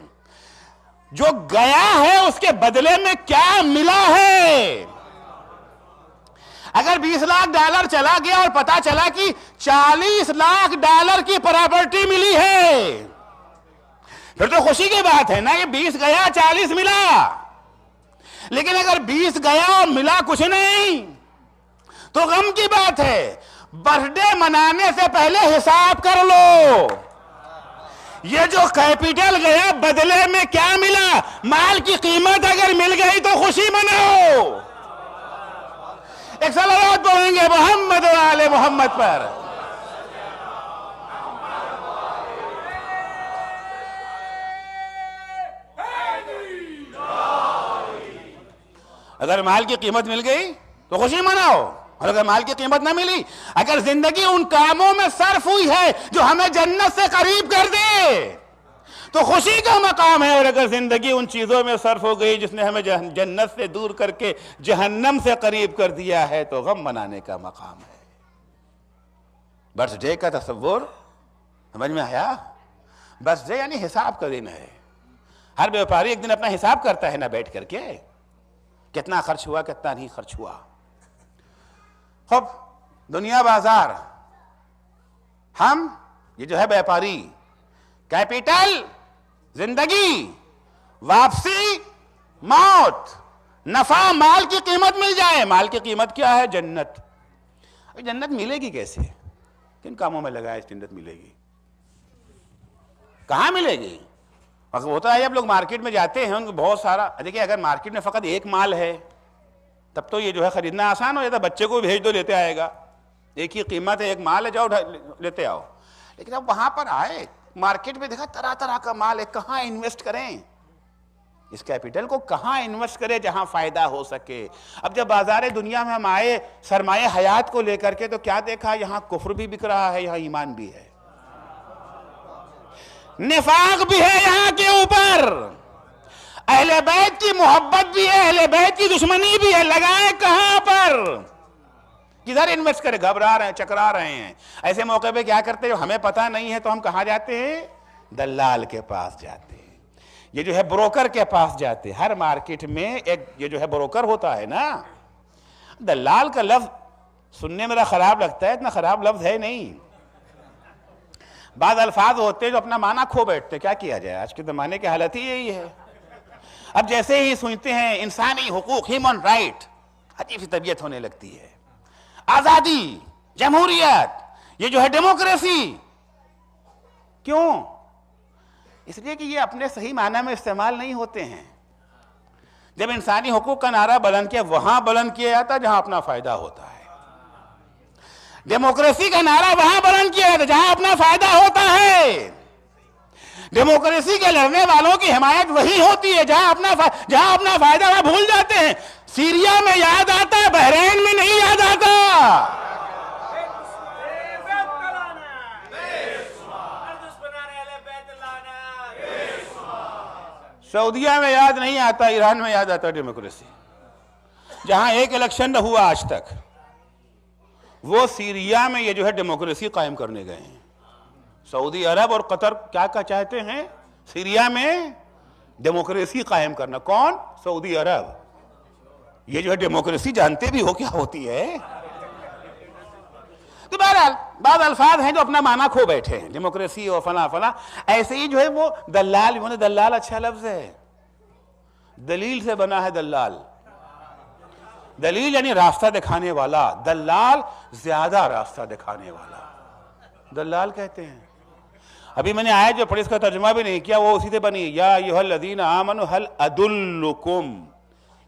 جو گیا ہے اس کے بدلے میں کیا ملا ہے؟ اگر 20 لاکھ ڈالر چلا گیا اور پتا چلا کہ 40 لاکھ ڈالر کی پراپرٹی ملی ہے، پھر تو خوشی کی بات ہے نا، یہ 20 گیا 40 ملا۔ لیکن اگر 20 گیا اور ملا کچھ نہیں تو غم کی بات ہے۔ برتھ ڈے منانے سے پہلے حساب کر لو، یہ جو کیپٹل گیا بدلے میں کیا ملا؟ مال کی قیمت اگر مل گئی تو خوشی مناؤ۔ ایک صلوات پڑھیں گے محمد و آل محمد پر۔ اگر مال کی قیمت مل گئی تو خوشی مناؤ، اور اگر مال کی قیمت نہ ملی، اگر زندگی ان کاموں میں صرف ہوئی ہے جو ہمیں جنت سے قریب کر دے تو خوشی کا مقام ہے، اور اگر زندگی ان چیزوں میں صرف ہو گئی جس نے ہمیں جنت سے دور کر کے جہنم سے قریب کر دیا ہے تو غم منانے کا مقام ہے۔ برتھ ڈے کا تصور سمجھ میں آیا؟ برتھ ڈے یعنی حساب کا دن ہے۔ ہر بیوپاری ایک دن اپنا حساب کرتا ہے نا بیٹھ کر کے، کتنا خرچ ہوا کتنا نہیں خرچ ہوا۔ خب دنیا بازار، ہم یہ جو ہے بیوپاری، کیپٹل زندگی، واپسی موت، نفع مال کی قیمت مل جائے۔ مال کی قیمت کیا ہے؟ جنت۔ جنت ملے گی کیسے؟ کن کاموں میں لگائے جنت ملے گی؟ کہاں ملے گی؟ ہوتا ہے اب لوگ مارکیٹ میں جاتے ہیں ان کو بہت سارا، دیکھیں اگر مارکیٹ میں فقط ایک مال ہے تب تو یہ جو ہے خریدنا آسان ہو جاتا، بچے کو بھیج دو لیتے آئے گا، ایک ہی قیمت ہے، ایک مال ہے، جاؤ لیتے آؤ۔ لیکن اب وہاں پر آئے مارکیٹ میں دیکھا طرح طرح کا مال ہے، کہاں انویسٹ کریں؟ اس کیپٹل کو کہاں انویسٹ کریں جہاں فائدہ ہو سکے؟ اب جب بازار دنیا میں ہم آئے سرمایہ حیات کو لے کر کے تو کیا دیکھا؟ یہاں کفر بھی بک رہا ہے، یہاں ایمان بھی ہے، نفاق بھی ہے یہاں کے اوپر، اہل بیت کی محبت بھی ہے، اہل بیت کی دشمنی بھی ہے۔ لگائیں کہاں پر؟ کدھر انویسٹ کرے؟ گھبرا رہے ہیں، چکرا رہے ہیں۔ ایسے موقع پہ کیا کرتے ہیں؟ ہمیں پتہ نہیں ہے تو ہم کہاں جاتے ہیں؟ دلال کے پاس جاتے ہیں، یہ جو ہے بروکر کے پاس جاتے ہیں۔ ہر مارکیٹ میں ایک یہ جو ہے بروکر ہوتا ہے نا۔ دلال کا لفظ سننے میرا خراب لگتا ہے، اتنا خراب لفظ ہے نہیں۔ بعض الفاظ ہوتے ہیں جو اپنا معنی کھو بیٹھتے، کیا کیا جائے؟ آج کے زمانے کی حالت ہی یہی ہے۔ اب جیسے ہی سنتے ہیں انسانی حقوق، ہیومن رائٹ، عجیب سی طبیعت ہونے لگتی ہے۔ آزادی، جمہوریت، یہ جو ہے ڈیموکریسی، کیوں؟ اس لیے کہ یہ اپنے صحیح معنی میں استعمال نہیں ہوتے ہیں۔ جب انسانی حقوق کا نعرہ بلند کیا، وہاں بلند کیا جاتا جہاں اپنا فائدہ ہوتا ہے۔ ڈیموکریسی کا نعرہ وہاں بلند کیا جاتا جہاں اپنا فائدہ ہوتا ہے۔ ڈیموکریسی کے لڑنے والوں کی حمایت وہی ہوتی ہے جہاں اپنا فائدہ وہ بھول جاتے ہیں۔ سیریا میں یاد آتا ہے، بحرین میں نہیں یاد آتا۔ سعودیہ میں یاد نہیں آتا، ایران میں یاد آتا ڈیموکریسی۔ جہاں ایک الیکشن نہ ہوا آج تک، وہ سیریا میں یہ جو ہے ڈیموکریسی قائم کرنے گئے ہیں۔ سعودی عرب اور قطر کیا چاہتے ہیں؟ سیریا میں ڈیموکریسی قائم کرنا۔ کون؟ سعودی عرب۔ یہ جو ہے ڈیموکریسی جانتے بھی ہو کیا ہوتی ہے؟ تو بہرحال بعض الفاظ ہیں جو اپنا معنی کھو بیٹھے ہیں، ڈیموکریسی اور فلاں فلاں۔ ایسے ہی جو ہے وہ دلال، دلال اچھا لفظ ہے، دلیل سے بنا ہے دلال۔ دلیل یعنی راستہ دکھانے والا، دلال زیادہ راستہ دکھانے والا، دلال کہتے ہیں۔ ابھی میں نے آیت جو پڑھی اس کا ترجمہ بھی نہیں کیا، وہ اسی سے بنی، یا ایھا الذین آمنوا هل ادلکم۔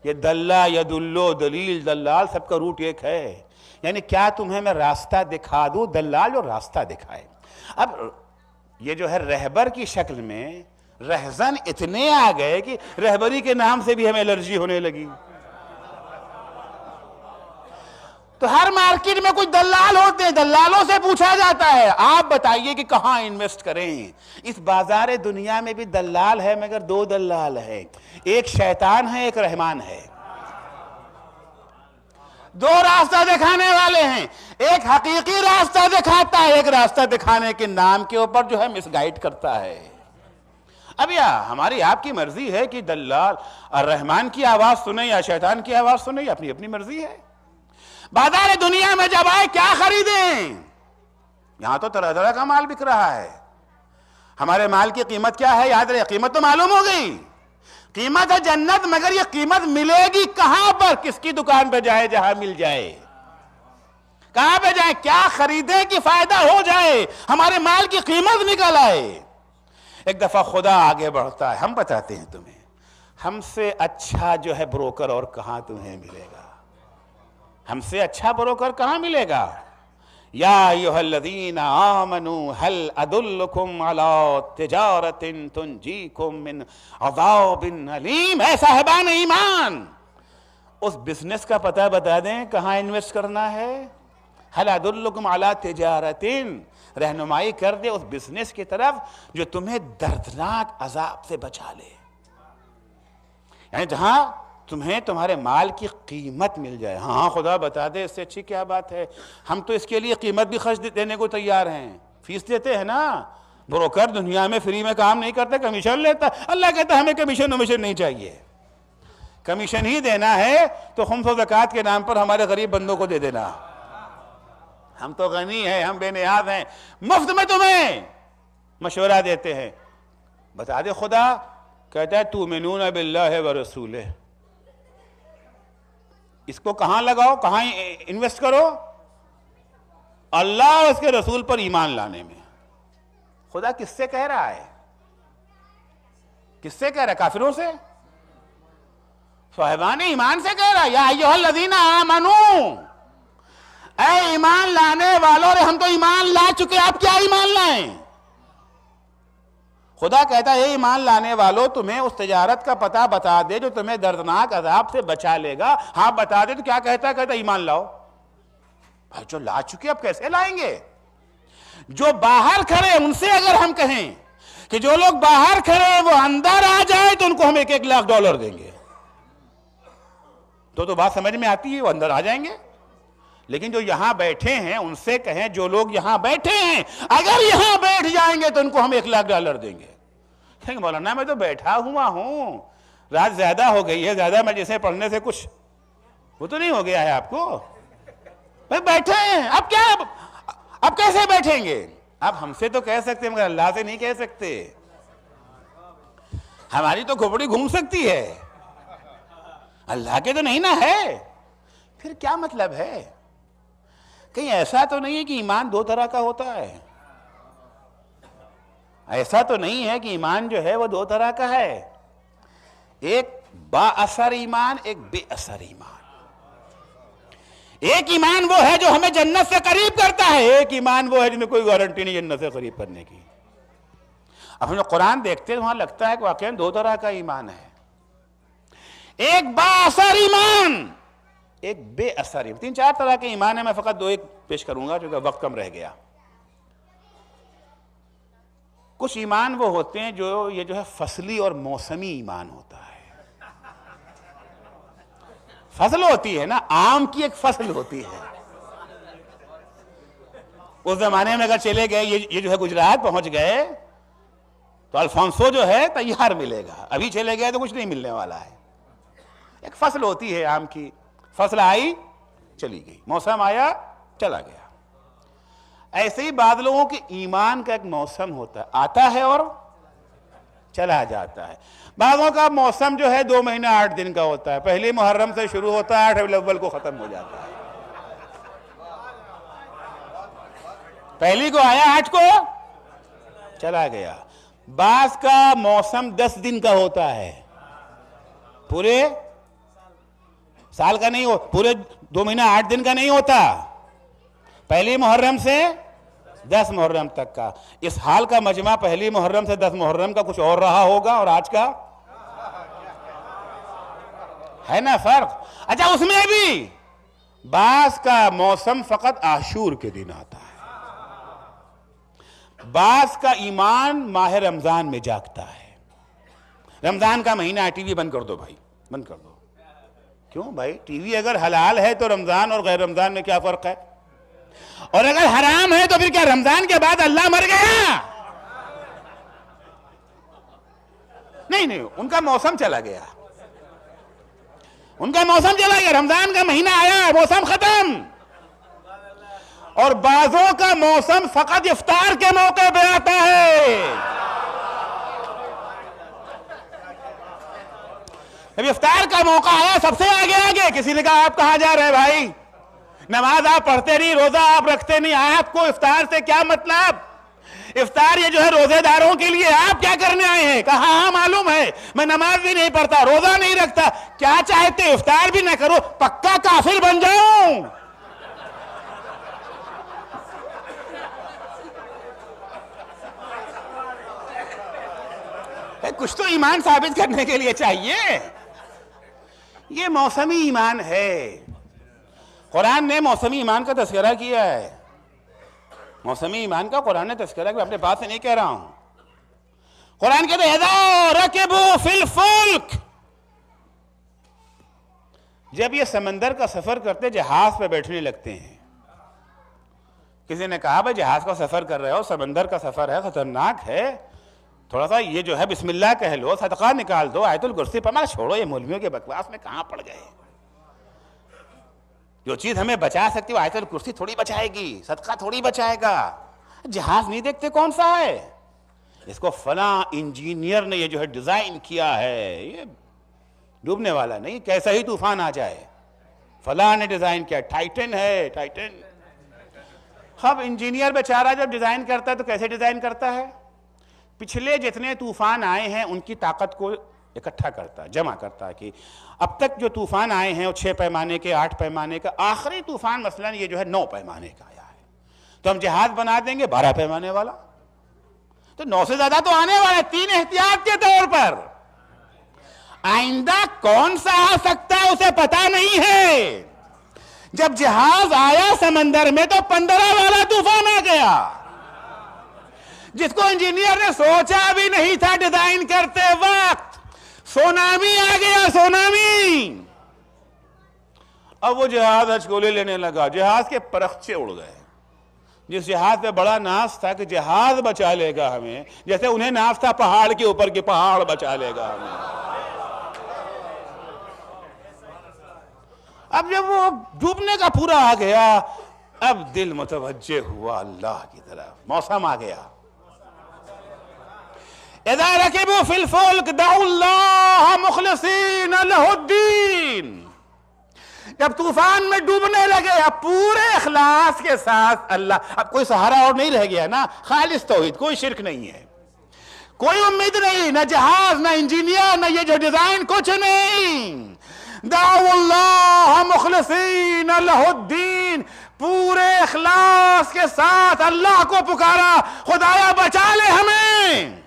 یہ دلہ، یدلو، دلیل، دلال سب کا روٹ ایک ہے، یعنی کیا تمہیں میں راستہ دکھا دوں؟ دلال جو راستہ دکھائے۔ اب یہ جو ہے رہبر کی شکل میں رہزن اتنے آ گئے کہ رہبری کے نام سے بھی ہمیں الرجی ہونے لگی۔ تو ہر مارکیٹ میں کچھ دلال ہوتے ہیں، دلالوں سے پوچھا جاتا ہے آپ بتائیے کہ کہاں انویسٹ کریں۔ اس بازار دنیا میں بھی دلال ہے، مگر دو دلال ہے، ایک شیطان ہے ایک رحمان ہے۔ دو راستہ دکھانے والے ہیں، ایک حقیقی راستہ دکھاتا ہے، ایک راستہ دکھانے کے نام کے اوپر جو ہے مس گائیڈ کرتا ہے۔ اب یا ہماری آپ کی مرضی ہے کہ دلال الرحمان کی آواز سنیں یا شیطان کی آواز سنیں، اپنی اپنی مرضی ہے۔ بازار دنیا میں جب آئے کیا خریدیں؟ یہاں تو طرح طرح کا مال بک رہا ہے۔ ہمارے مال کی قیمت کیا ہے؟ یاد رہے، قیمت تو معلوم ہو گئی، قیمت ہے جنت، مگر یہ قیمت ملے گی کہاں پر؟ کس کی دکان پہ جائے جہاں مل جائے؟ کہاں پہ جائیں؟ کیا خریدیں کہ فائدہ ہو جائے، ہمارے مال کی قیمت نکل آئے؟ ایک دفعہ خدا آگے بڑھتا ہے، ہم بتاتے ہیں تمہیں، ہم سے اچھا جو ہے بروکر اور کہاں تمہیں ملے گا؟ ہم سے اچھا بروکر کہاں ملے گا؟ یا ایھا الذین آمنوا هل ادلکم علی تجارۃ تنجیکم من عذاب علیم۔ اے صاحبان ایمان، اس بزنس کا پتہ بتا دیں کہاں انویسٹ کرنا ہے۔ هل ادلکم علی تجارۃ، رہنمائی کر دے اس بزنس کی طرف جو تمہیں دردناک عذاب سے بچا لے، یعنی جہاں تمہیں تمہارے مال کی قیمت مل جائے۔ ہاں خدا بتا دے، اس سے اچھی کیا بات ہے؟ ہم تو اس کے لیے قیمت بھی خرچ دینے کو تیار ہیں، فیس دیتے ہیں نا۔ بروکر دنیا میں فری میں کام نہیں کرتا، کمیشن لیتا۔ اللہ کہتا ہے ہمیں کمیشن نہیں چاہیے، کمیشن ہی دینا ہے تو خمس و زکوٰۃ کے نام پر ہمارے غریب بندوں کو دے دینا۔ ہم تو غنی ہیں، ہم بے نیاز ہیں، مفت میں تمہیں مشورہ دیتے ہیں۔ بتا دے خدا کہتا ہے تؤمنون باللہ ورسولہ، اس کو کہاں لگاؤ، کہاں انویسٹ کرو؟ اللہ اور اس کے رسول پر ایمان لانے میں۔ خدا کس سے کہہ رہا ہے؟ کس سے کہہ رہا ہے؟ کافروں سے؟ صاحبان ایمان سے کہہ رہا ہے، یا ایھا الذین آمنوا، اے ایمان لانے والوں، ہم تو ایمان لا چکے، آپ کیا ایمان لائیں؟ خدا کہتا ہے اے ایمان لانے والوں، تمہیں اس تجارت کا پتہ بتا دے جو تمہیں دردناک عذاب سے بچا لے گا۔ ہاں بتا دے تو کیا کہتا ہے؟ کہتا ہے ایمان لاؤ۔ بھائی جو لا چکے اب کیسے لائیں گے؟ جو باہر کھڑے ان سے اگر ہم کہیں کہ جو لوگ باہر کھڑے وہ اندر آ جائے تو ان کو ہم $1 لاکھ دیں گے، تو بات سمجھ میں آتی ہے، وہ اندر آ جائیں گے۔ لیکن جو یہاں بیٹھے ہیں ان سے کہیں جو لوگ یہاں بیٹھے ہیں اگر یہاں بیٹھ جائیں گے تو ان کو ہم $1 لاکھ دیں گے۔ کہیں گے مولانا میں تو بیٹھا ہوا ہوں، رات زیادہ ہو گئی ہے، زیادہ میں جیسے پڑھنے سے کچھ وہ تو نہیں ہو گیا ہے آپ کو؟ بھائی بیٹھے ہیں، اب کیا، اب کیسے بیٹھیں گے؟ اب ہم سے تو کہہ سکتے ہیں مگر اللہ سے نہیں کہہ سکتے۔ ہماری تو کھوپڑی گھوم سکتی ہے، اللہ کے تو نہیں نا ہے۔ پھر کیا مطلب ہے؟ کہیں ایسا تو نہیں ہے کہ ایمان 2 طرح کا ہوتا ہے؟ ایسا تو نہیں ہے کہ ایمان جو ہے وہ 2 طرح کا ہے، ایک با اثر ایمان، ایک بے اثر ایمان۔ ایک ایمان وہ ہے جو ہمیں جنت سے قریب کرتا ہے، ایک ایمان وہ ہے جس میں کوئی گارنٹی نہیں جنت سے قریب کرنے کی۔ اب ہم قرآن دیکھتے ہیں وہاں لگتا ہے کہ واقعی 2 طرح کا ایمان ہے، ایک با اثر ایمان، ایک بے اثر ایمان۔ 3-4 طرح کے ایمان ہے، میں فقط 2 پیش کروں گا کیونکہ وقت کم رہ گیا۔ کچھ ایمان وہ ہوتے ہیں جو یہ جو ہے فصلی اور موسمی ایمان ہوتا ہے۔ فصل ہوتی ہے نا، آم کی ایک فصل ہوتی ہے، اس زمانے میں اگر چلے گئے یہ جو ہے گجرات پہنچ گئے تو الفانسو جو ہے تیار ملے گا، ابھی چلے گئے تو کچھ نہیں ملنے والا ہے۔ ایک فصل ہوتی ہے آم کی، فصل آئی چلی گئی، موسم آیا چلا گیا۔ ایسے ہی بعض لوگوں کے ایمان کا ایک موسم ہوتا ہے، آتا ہے اور چلا جاتا ہے۔ بعضوں کا موسم جو ہے 2 مہینہ 8 دن کا ہوتا ہے، پہلی محرم سے شروع ہوتا ہے، 8 ربیع الاول کو ختم ہو جاتا ہے۔ پہلی کو آیا 8 کو چلا گیا۔ بعض کا موسم 10 دن کا ہوتا ہے، پورے سال کا نہیں ہو، پورے 2 مہینہ 8 دن کا نہیں ہوتا، پہلی محرم سے 10 محرم تک کا۔ اس حال کا مجمع پہلی محرم سے 10 محرم کا کچھ اور رہا ہوگا اور آج کا ہے نا فرق۔ اچھا اس میں بھی بعض کا موسم فقط عاشور کے دن آتا ہے، بعض کا ایمان ماہ رمضان میں جاگتا ہے۔ رمضان کا مہینہ ٹی وی بند کر دو بھائی، بند کر دو۔ کیوں بھائی؟ ٹی وی اگر حلال ہے تو رمضان اور غیر رمضان میں کیا فرق ہے؟ اور اگر حرام ہے تو پھر کیا رمضان کے بعد اللہ مر گیا؟ نہیں، ان کا موسم چلا گیا، ان کا موسم چلا گیا، رمضان کا مہینہ آیا، موسم ختم۔ اور بعضوں کا موسم فقط افطار کے موقع پہ آتا ہے۔ جب افطار کا موقع آیا سب سے آگے کسی نے کہا آپ کہاں جا رہے ہیں بھائی؟ نماز آپ پڑھتے نہیں، روزہ آپ رکھتے نہیں، آپ کو افطار سے کیا مطلب؟ افطار یہ جو ہے روزے داروں کے لیے، آپ کیا کرنے آئے ہیں؟ کہا ہاں معلوم ہے، میں نماز بھی نہیں پڑھتا، روزہ نہیں رکھتا، کیا چاہتے افطار بھی نہ کرو، پکا کافر بن جاؤں؟ کچھ تو ایمان ثابت کرنے کے لیے چاہیے۔ یہ موسمی ایمان ہے، قرآن نے موسمی ایمان کا تذکرہ کیا ہے، موسمی ایمان کا قرآن نے تذکرہ کیا، اپنے بات سے نہیں کہہ رہا ہوں۔ قرآن کہتے ہیں اذا رکبوا فی الفلک، جب یہ سمندر کا سفر کرتے جہاز پہ بیٹھنے لگتے ہیں۔ کسی نے کہا بھائی جہاز کا سفر کر رہے ہو، سمندر کا سفر ہے، خطرناک ہے، تھوڑا سا یہ جو ہے بسم اللہ کہہ لو، صدقہ نکال دو، آیت الکرسی پڑھنا چھوڑو، یہ مولویوں کے بکواس میں کہاں پڑ گئے؟ جو چیز ہمیں بچا سکتی وہ آیت الکرسی تھوڑی بچائے گی، صدقہ تھوڑی بچائے گا۔ جہاز نہیں دیکھتے کون سا ہے؟ اس کو فلاں انجینئر نے یہ جو ہے ڈیزائن کیا ہے، یہ ڈوبنے والا نہیں، کیسا ہی طوفان آ جائے، فلاں نے ڈیزائن کیا، ٹائٹن ہے، ٹائٹن۔ اب انجینئر بیچارہ جب ڈیزائن کرتا ہے تو کیسے ڈیزائن کرتا ہے؟ پچھلے جتنے طوفان آئے ہیں ان کی طاقت کو اکٹھا کرتا ہے، جمع کرتا ہے، کہ اب تک جو طوفان آئے ہیں وہ 6 پیمانے کے، 8 پیمانے کا، آخری طوفان مثلا یہ جو ہے 9 پیمانے کا آیا ہے، تو ہم جہاز بنا دیں گے 12 پیمانے والا، تو 9 سے زیادہ تو آنے والا ہے، 3 احتیاط کے طور پر۔ آئندہ کون سا آ سکتا ہے اسے پتا نہیں ہے۔ جب جہاز آیا سمندر میں تو 15 والا طوفان آ گیا، جس کو انجینئر نے سوچا بھی نہیں تھا ڈیزائن کرتے وقت۔ سونامی آ گیا، سونامی۔ اب وہ جہاز ہچکولے لینے لگا، جہاز کے پرخچے اڑ گئے۔ جس جہاز پہ بڑا ناز تھا کہ جہاز بچا لے گا ہمیں، جیسے انہیں ناز تھا پہاڑ کے اوپر کہ پہاڑ بچا لے گا ہمیں۔ اب جب وہ ڈوبنے کا پورا آ گیا، اب دل متوجہ ہوا اللہ کی طرف، موسم آ گیا۔ اذا رکبوا فی الفلک دعوا اللہ مخلصین لہ الدین، جب طوفان میں ڈوبنے لگے اب پورے اخلاص کے ساتھ اللہ، اب کوئی سہارا اور نہیں رہ گیا نا، خالص توحید، کوئی شرک نہیں ہے، کوئی امید نہیں، نہ جہاز، نہ انجینئر، نہ یہ جو ڈیزائن، کچھ نہیں۔ دعوا اللہ مخلصین لہ الدین، پورے اخلاص کے ساتھ اللہ کو پکارا، خدایا بچا لے ہمیں۔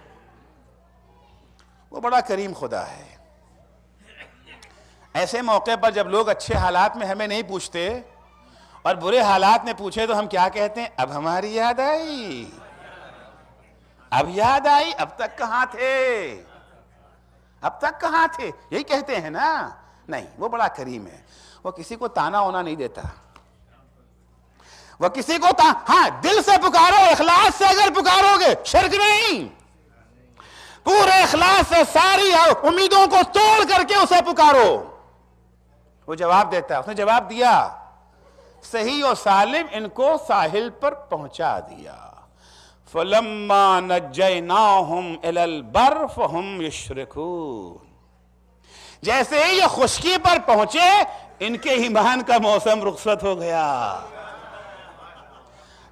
وہ بڑا کریم خدا ہے۔ ایسے موقع پر جب لوگ اچھے حالات میں ہمیں نہیں پوچھتے اور برے حالات میں پوچھے تو ہم کیا کہتے ہیں؟ اب ہماری یاد آئی، اب یاد آئی، اب تک کہاں تھے، اب تک کہاں تھے، یہی کہتے ہیں نا۔ نہیں، وہ بڑا کریم ہے، وہ کسی کو تانا ہونا نہیں دیتا، وہ کسی کو ہاں دل سے پکارو، اخلاص سے اگر پکارو گے، شرک نہیں، پورے اخلاص سے ساری امیدوں کو توڑ کر کے اسے پکارو، وہ جواب دیتا ہے۔ اس نے جواب دیا، صحیح و سالم ان کو ساحل پر پہنچا دیا۔ فَلَمَّا نَجَّيْنَاهُمْ إِلَى الْبَرِّ فَهُمْ يُشْرِكُونَ، جیسے ہی یہ خشکی پر پہنچے ان کے ایمان کا موسم رخصت ہو گیا،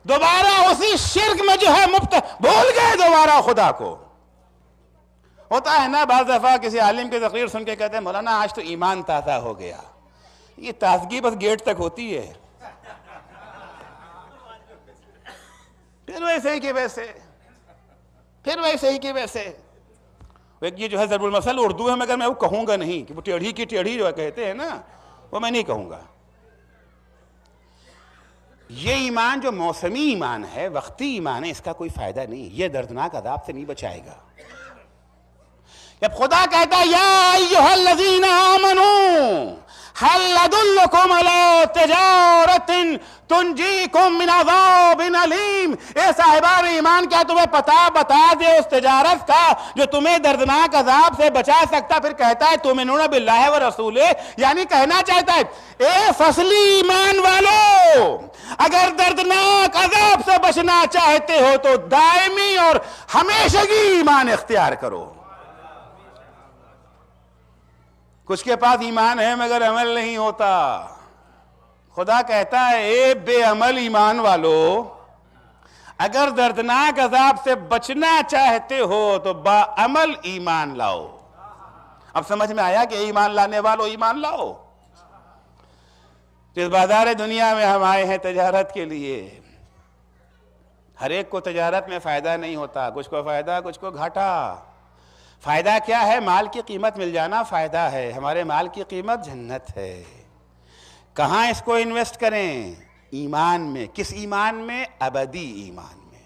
دوبارہ اسی شرک میں جو ہے بھول گئے دوبارہ خدا کو۔ ہوتا ہے نا بعض دفعہ کسی عالم کی تقریر سن کے کہتے ہیں مولانا آج تو ایمان تازہ ہو گیا، یہ تازگی بس گیٹ تک ہوتی ہے، پھر ویسے ہی کہ ویسے، پھر ویسے ہی کہ ویسے۔ ایک یہ جو ہے ضرب المثل اردو ہے، مگر میں وہ کہوں گا نہیں، کہ وہ ٹیڑھی کی ٹیڑھی جو کہتے ہیں نا، وہ میں نہیں کہوں گا، یہ ایمان جو موسمی ایمان ہے، وقتی ایمان ہے، اس کا کوئی فائدہ نہیں، یہ دردناک عذاب سے نہیں بچائے گا۔ جب خدا کہتا ہے یا ایھا الذین آمنوا هل ادلکم علی تجارۃ تنجیکم من عذاب علیم، اے صاحبان ایمان کیا تمہیں پتہ بتا دے اس تجارت کا جو تمہیں دردناک عذاب سے بچا سکتا؟ پھر کہتا ہے تؤمنون باللہ ورسولہ، یعنی کہنا چاہتا ہے اے فصلی ایمان والو، اگر دردناک عذاب سے بچنا چاہتے ہو تو دائمی اور ہمیشگی ایمان اختیار کرو۔ کچھ کے پاس ایمان ہے مگر عمل نہیں ہوتا۔ خدا کہتا ہے اے بے عمل ایمان والو، اگر دردناک عذاب سے بچنا چاہتے ہو تو با عمل ایمان لاؤ۔ اب سمجھ میں آیا کہ ایمان لانے والو ایمان لاؤ۔ جس بازار دنیا میں ہم آئے ہیں تجارت کے لیے، ہر ایک کو تجارت میں فائدہ نہیں ہوتا، کچھ کو فائدہ کچھ کو گھاٹا۔ فائدہ کیا ہے؟ مال کی قیمت مل جانا فائدہ ہے۔ ہمارے مال کی قیمت جنت ہے۔ کہاں اس کو انویسٹ کریں؟ ایمان میں۔ کس ایمان میں؟ ابدی ایمان میں،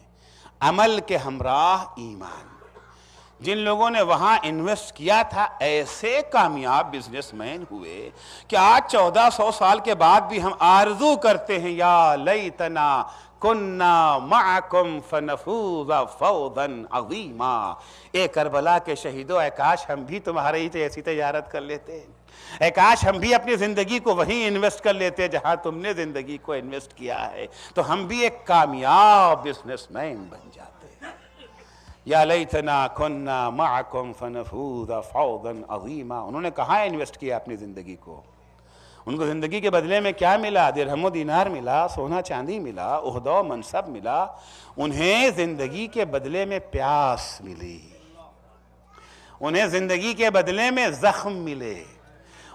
عمل کے ہمراہ ایمان۔ جن لوگوں نے وہاں انویسٹ کیا تھا ایسے کامیاب بزنس مین ہوئے کہ آج 1400 سال کے بعد بھی ہم آرزو کرتے ہیں یا لیتنا کننا معکم فنفوز فوزا عظیما۔ اے کربلا کے شہیدو، اے کاش ہم بھی تمہاری ایسی تجارت کر لیتے، اے کاش ہم بھی اپنی زندگی کو وہیں انویسٹ کر لیتے جہاں تم نے زندگی کو انویسٹ کیا ہے، تو ہم بھی ایک کامیاب بزنس مین بن جاتے۔ یا لیتنا کننا معکم فنفوز فوزا عظیما۔ انہوں نے کہاں انویسٹ کیا اپنی زندگی کو؟ ان کو زندگی کے بدلے میں کیا ملا؟ درہم و دینار ملا، سونا چاندی ملا، عہدہ و منصب ملا۔ انہیں زندگی کے بدلے میں پیاس ملی، انہیں زندگی کے بدلے میں زخم ملے،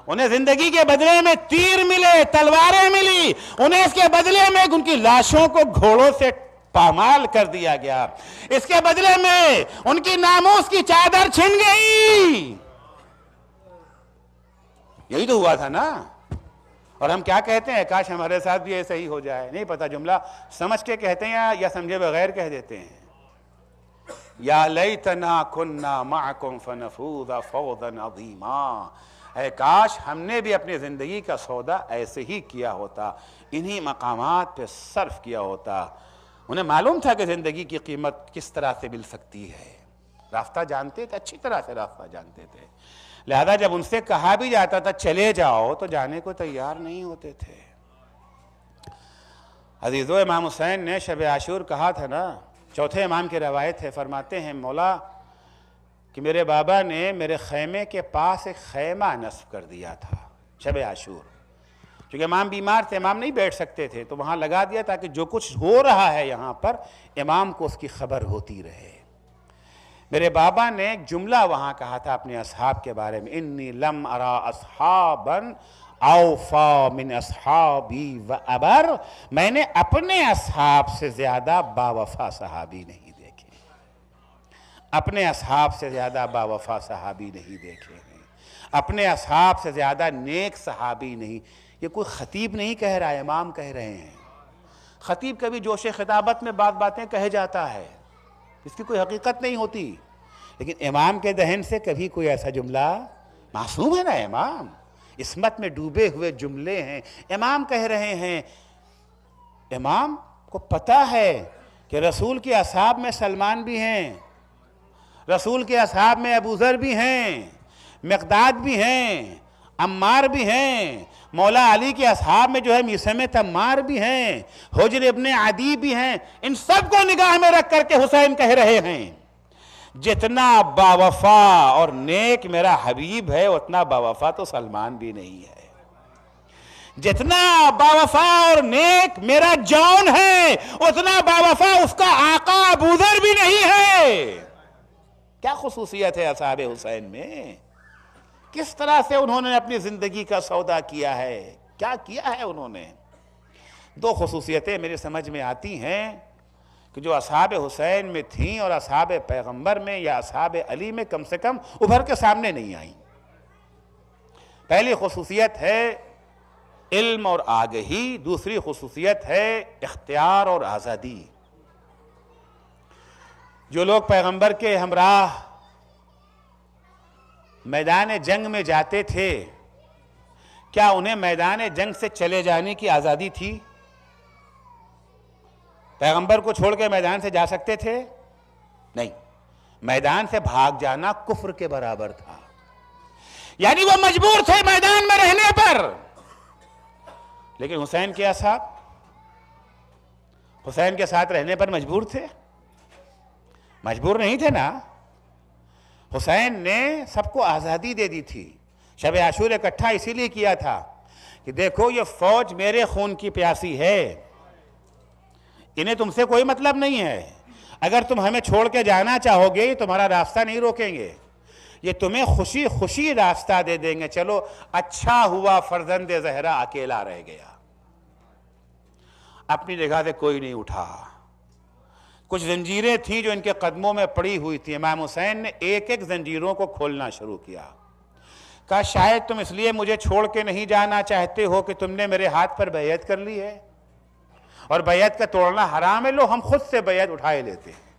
انہیں زندگی کے بدلے میں تیر ملے، تلواریں ملی، انہیں اس کے بدلے میں ان کی لاشوں کو گھوڑوں سے پامال کر دیا گیا، اس کے بدلے میں ان کی ناموس کی چادر چھن گئی۔ یہی تو ہوا تھا نا۔ اور ہم کیا کہتے ہیں؟ کاش ہمارے ساتھ بھی ایسا ہی ہو جائے۔ نہیں پتہ جملہ سمجھ کے کہتے ہیں یا سمجھے بغیر کہہ دیتے ہیں۔ یا لیتنا کننا معکم فنفوز فوزا عظیما۔ اے کاش ہم نے بھی اپنی زندگی کا سودا ایسے ہی کیا ہوتا، انہی مقامات پہ صرف کیا ہوتا۔ انہیں معلوم تھا کہ زندگی کی قیمت کس طرح سے مل سکتی ہے، راستہ جانتے تھے، اچھی طرح سے راستہ جانتے تھے، لہذا جب ان سے کہا بھی جاتا تھا چلے جاؤ تو جانے کو تیار نہیں ہوتے تھے۔ عزیزو، امام حسین نے شب عاشور کہا تھا نا، چوتھے امام کی روایت ہے، فرماتے ہیں مولا کہ میرے بابا نے میرے خیمے کے پاس ایک خیمہ نصب کر دیا تھا شب عاشور، کیونکہ امام بیمار تھے، امام نہیں بیٹھ سکتے تھے، تو وہاں لگا دیا تاکہ جو کچھ ہو رہا ہے یہاں پر امام کو اس کی خبر ہوتی رہے۔ میرے بابا نے ایک جملہ وہاں کہا تھا اپنے اصحاب کے بارے میں، انی لم ارا اصحابا اوفا من اصحابی و ابر، میں نے اپنے اصحاب سے زیادہ باوفا صحابی نہیں دیکھے، اپنے اصحاب سے زیادہ باوفا صحابی نہیں دیکھے ہیں، اپنے اصحاب سے زیادہ نیک صحابی نہیں۔ یہ کوئی خطیب نہیں کہہ رہا ہے، امام کہہ رہے ہیں۔ خطیب کبھی جوش خطابت میں باتیں کہہ جاتا ہے، اس کی کوئی حقیقت نہیں ہوتی، لیکن امام کے دہن سے کبھی کوئی ایسا جملہ، معصوم ہے نا امام، عصمت میں ڈوبے ہوئے جملے ہیں، امام کہہ رہے ہیں۔ امام کو پتہ ہے کہ رسول کے اصحاب میں سلمان بھی ہیں، رسول کے اصحاب میں ابو ذر بھی ہیں، مقداد بھی ہیں، عمار بھی ہیں، مولا علی کے اصحاب میں جو ہے میثم تمار بھی ہیں، حجر ابن عدی بھی ہیں، ان سب کو نگاہ میں رکھ کر کے حسین کہہ رہے ہیں جتنا باوفا اور نیک میرا حبیب ہے اتنا باوفا تو سلمان بھی نہیں ہے، جتنا باوفا اور نیک میرا جون ہے اتنا باوفا اس کا آقا ابو ذر بھی نہیں ہے۔ کیا خصوصیت ہے اصحاب حسین میں؟ کس طرح سے انہوں نے اپنی زندگی کا سودا کیا ہے، کیا کیا ہے انہوں نے؟ دو خصوصیتیں میرے سمجھ میں آتی ہیں کہ جو اصحاب حسین میں تھیں اور اصحاب پیغمبر میں یا اصحاب علی میں کم سے کم ابھر کے سامنے نہیں آئیں۔ پہلی خصوصیت ہے علم اور آگہی، دوسری خصوصیت ہے اختیار اور آزادی۔ جو لوگ پیغمبر کے ہمراہ میدان جنگ میں جاتے تھے، کیا انہیں میدان جنگ سے چلے جانے کی آزادی تھی؟ پیغمبر کو چھوڑ کے میدان سے جا سکتے تھے؟ نہیں، میدان سے بھاگ جانا کفر کے برابر تھا، یعنی وہ مجبور تھے میدان میں رہنے پر۔ لیکن حسین کے اصحاب حسین کے ساتھ رہنے پر مجبور تھے؟ مجبور نہیں تھے نا۔ حسین نے سب کو آزادی دے دی تھی۔ شب عاشور اکٹھا اسی لیے کیا تھا کہ دیکھو یہ فوج میرے خون کی پیاسی ہے، انہیں تم سے کوئی مطلب نہیں ہے، اگر تم ہمیں چھوڑ کے جانا چاہو گے تمہارا راستہ نہیں روکیں گے، یہ تمہیں خوشی خوشی راستہ دے دیں گے، چلو اچھا ہوا فرزند زہرا اکیلا رہ گیا۔ اپنی جگہ سے کوئی نہیں اٹھا۔ کچھ زنجیریں تھیں جو ان کے قدموں میں پڑی ہوئی تھی، امام حسین نے ایک ایک زنجیروں کو کھولنا شروع کیا۔ کہا شاید تم اس لیے مجھے چھوڑ کے نہیں جانا چاہتے ہو کہ تم نے میرے ہاتھ پر بیعت کر لی ہے، اور بیعت کا توڑنا حرام ہے، لو ہم خود سے بیعت اٹھائے لیتے ہیں،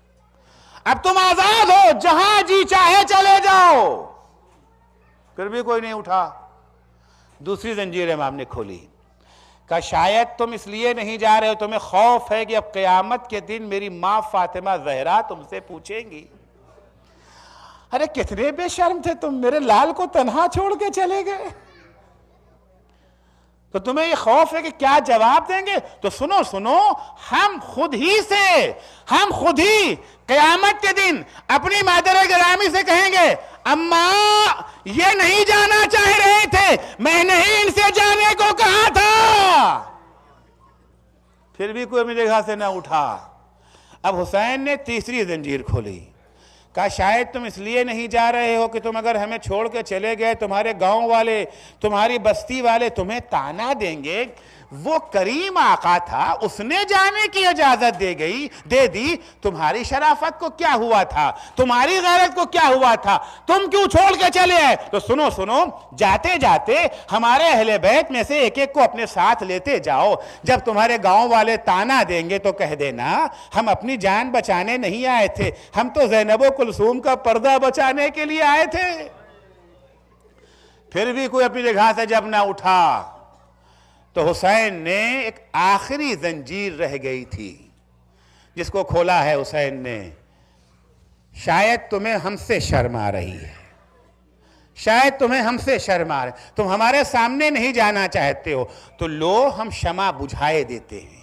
اب تم آزاد ہو، جہاں جی چاہے چلے جاؤ۔ پھر بھی کوئی نہیں اٹھا۔ دوسری زنجیر امام نے کھولی، کہا شاید تم اس لیے نہیں جا رہے ہو، تمہیں خوف ہے کہ اب قیامت کے دن میری ماں فاطمہ زہرا تم سے پوچھیں گی، ارے کتنے بے شرم تھے تم، میرے لال کو تنہا چھوڑ کے چلے گئے، تو تمہیں یہ خوف ہے کہ کیا جواب دیں گے؟ تو سنو سنو، ہم خود ہی قیامت کے دن اپنی مادر گرامی سے کہیں گے اماں یہ نہیں جانا چاہ رہے تھے، میں نے ہی ان سے جانے کو کہا تھا۔ پھر بھی کوئی اپنی جگہ سے نہ اٹھا۔ اب حسین نے تیسری زنجیر کھولی، کہا شاید تم اس لیے نہیں جا رہے ہو کہ تم اگر ہمیں چھوڑ کے چلے گئے تمہارے گاؤں والے، تمہاری بستی والے تمہیں تانا دیں گے۔ وہ کریم آقا تھا، اس نے جانے کی اجازت دے دی، تمہاری شرافت کو کیا ہوا تھا، تمہاری غیرت کو کیا ہوا تھا، تم کیوں چھوڑ کے چلے آئے؟ تو سنو، جاتے جاتے ہمارے اہل بیت میں سے ایک ایک کو اپنے ساتھ لیتے جاؤ، جب تمہارے گاؤں والے تانا دیں گے تو کہہ دینا ہم اپنی جان بچانے نہیں آئے تھے، ہم تو زینب و کلثوم کا پردہ بچانے کے لیے آئے تھے۔ پھر بھی کوئی اپنی جگہ سے جب نہ اٹھا تو حسین نے ایک آخری زنجیر رہ گئی تھی جس کو کھولا ہے حسین نے، شاید تمہیں ہم سے شرم آ رہی ہے، شاید تمہیں ہم سے شرم آ رہی ہے، تم ہمارے سامنے نہیں جانا چاہتے ہو، تو لو ہم شمع بجھائے دیتے ہیں۔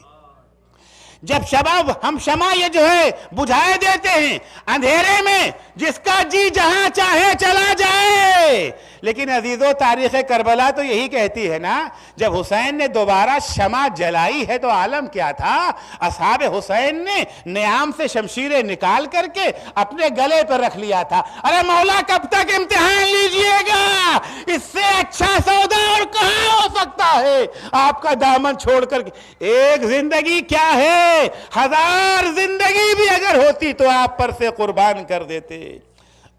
جب ہم شمع یہ جو ہے بجھائے دیتے ہیں اندھیرے میں، جس کا جی جہاں چاہے چلا جائے۔ لیکن عزیزو تاریخ کربلا تو یہی کہتی ہے نا، جب حسین نے دوبارہ شمع جلائی ہے تو عالم کیا تھا؟ اصحاب حسین نے نیام سے شمشیریں نکال کر کے اپنے گلے پر رکھ لیا تھا، ارے مولا کب تک امتحان لیجئے گا، اس سے اچھا سودا اور کہاں ہو سکتا ہے؟ آپ کا دامن چھوڑ کر ایک زندگی کیا ہے، 1000 زندگی بھی اگر ہوتی تو آپ پر سے قربان کر دیتے۔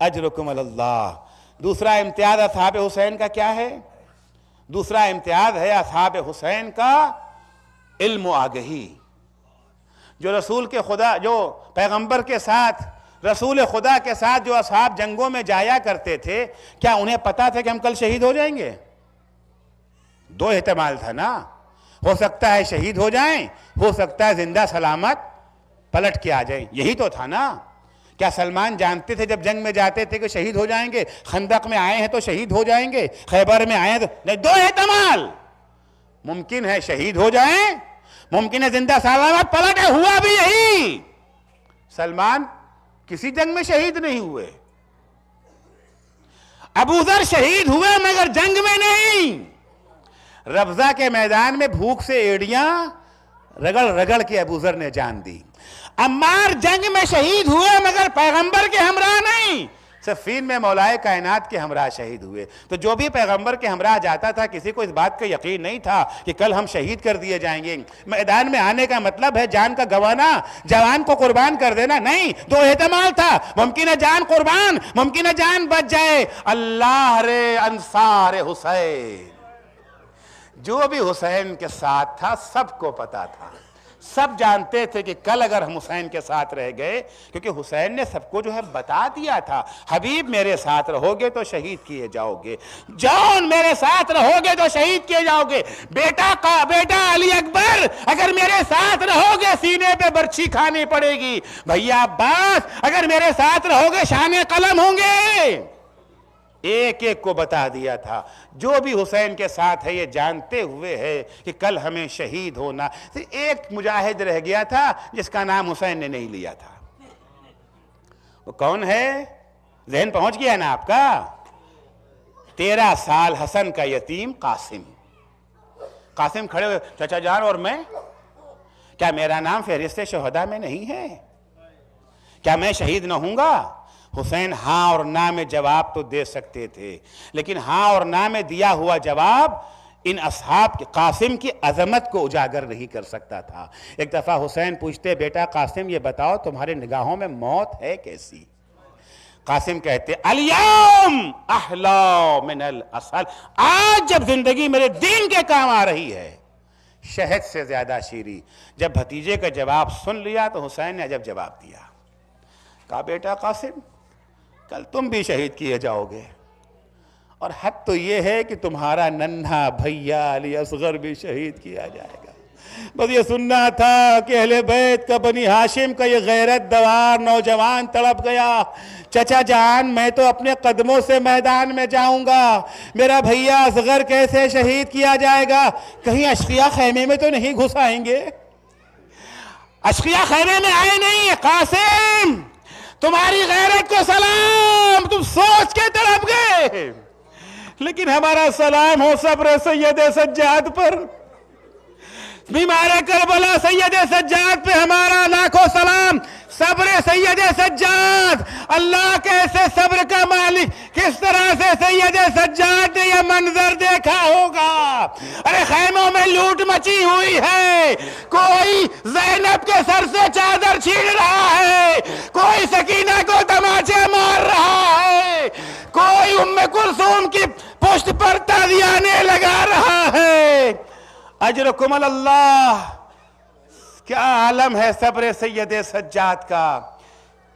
اجرکم اللہ۔ دوسرا امتیاز اصحاب حسین کا کیا ہے؟ دوسرا امتیاز ہے اصحاب حسین کا علم و آگہی۔ جو پیغمبر کے ساتھ، رسول خدا کے ساتھ جو اصحاب جنگوں میں جایا کرتے تھے، کیا انہیں پتا تھا کہ ہم کل شہید ہو جائیں گے؟ 2 احتمال تھا نا، ہو سکتا ہے شہید ہو جائیں، ہو سکتا ہے زندہ سلامت پلٹ کے آ جائیں، یہی تو تھا نا۔ کیا سلمان جانتے تھے جب جنگ میں جاتے تھے کہ شہید ہو جائیں گے؟ خندق میں آئے ہیں تو شہید ہو جائیں گے، خیبر میں آئے ہیں تو نہیں، 2 احتمال، ممکن ہے شہید ہو جائیں، ممکن ہے زندہ سلامت پلٹ، ہوا بھی یہی۔ سلمان کسی جنگ میں شہید نہیں ہوئے، ابو ذر شہید ہوئے مگر جنگ میں نہیں۔ ربضہ کے میدان میں بھوک سے ایڑیاں رگڑ کے ابو ذر نے جان دی۔ عمار جنگ میں شہید ہوئے مگر پیغمبر کے ہمراہ نہیں، صفین میں مولائے کائنات کے ہمراہ شہید ہوئے۔ تو جو بھی پیغمبر کے ہمراہ جاتا تھا کسی کو اس بات کا یقین نہیں تھا کہ کل ہم شہید کر دیے جائیں گے۔ میدان میں آنے کا مطلب ہے جان کا گوانا، جوان کو قربان کر دینا نہیں، 2 احتمال تھا، ممکن ہے جان قربان، ممکن ہے جان بچ جائے۔ اللہ رے انصار حسین، جو بھی حسین کے ساتھ تھا سب کو پتا تھا، سب جانتے تھے کہ کل اگر ہم حسین کے ساتھ رہ گئے، کیونکہ حسین نے سب کو جو ہے بتا دیا تھا، حبیب میرے ساتھ رہو گے تو شہید کیے جاؤ گے، جان میرے ساتھ رہو گے تو شہید کیے جاؤ گے، بیٹا علی اکبر اگر میرے ساتھ رہو گے سینے پہ برچھی کھانی پڑے گی، بھیا عباس اگر میرے ساتھ رہو گے شان قلم ہوں گے۔ ایک ایک کو بتا دیا تھا، جو بھی حسین کے ساتھ ہے یہ جانتے ہوئے ہے کہ کل ہمیں شہید ہونا۔ ایک مجاہد رہ گیا تھا جس کا نام حسین نے نہیں لیا تھا، وہ کون ہے؟ ذہن پہنچ گیا نا آپ کا؟ 13 سال حسن کا یتیم قاسم۔ قاسم کھڑے ہوئے، چچا جان اور میں، کیا میرا نام فہرست شہداء میں نہیں ہے؟ کیا میں شہید نہ ہوں گا؟ حسین ہاں اور نہ میں جواب تو دے سکتے تھے، لیکن ہاں اور نہ میں دیا ہوا جواب ان اصحاب کے قاسم کی عظمت کو اجاگر نہیں کر سکتا تھا۔ ایک دفعہ حسین پوچھتے، بیٹا قاسم یہ بتاؤ تمہارے نگاہوں میں موت ہے کیسی؟ قاسم کہتے، الیوم احلا من العسل، آج جب زندگی میرے دین کے کام آ رہی ہے شہد سے زیادہ شیریں۔ جب بھتیجے کا جواب سن لیا تو حسین نے عجب جواب دیا، کہا بیٹا قاسم کل تم بھی شہید کیے جاؤ گے، اور حق تو یہ ہے کہ تمہارا ننھا بھیا علی اصغر بھی شہید کیا جائے گا۔ بس یہ سننا تھا کہ اہل بیت کا، بنی ہاشم کا یہ غیرت دوار نوجوان تڑپ گیا، چچا جان میں تو اپنے قدموں سے میدان میں جاؤں گا، میرا بھیا اصغر کیسے شہید کیا جائے گا؟ کہیں اشقیاء خیمے میں تو نہیں گھس آئیں گے؟ اشقیاء خیمے میں آئے نہیں۔ قاسم تمہاری غیرت کو سلام، تم سوچ کے تڑپ گئے، لیکن ہمارا سلام ہو صبر سید سجاد پر، بیمار کربلا سید سجاد پہ ہمارا لاکھوں سلام۔ صبر سید سجاد، اللہ کیسے صبر کا مالک، کس طرح سے سید سجاد نے یہ منظر دیکھا ہوگا۔ ارے خیموں میں لوٹ مچی ہوئی ہے، کوئی زینب کے سر سے چادر چھین رہا ہے، کوئی سکینہ کو تماچے مار رہا ہے، کوئی ام کلثوم کی پشت پر تازیانے لگا رہا ہے۔ اجرکم اللہ، کیا عالم ہے صبر سید سجاد کا،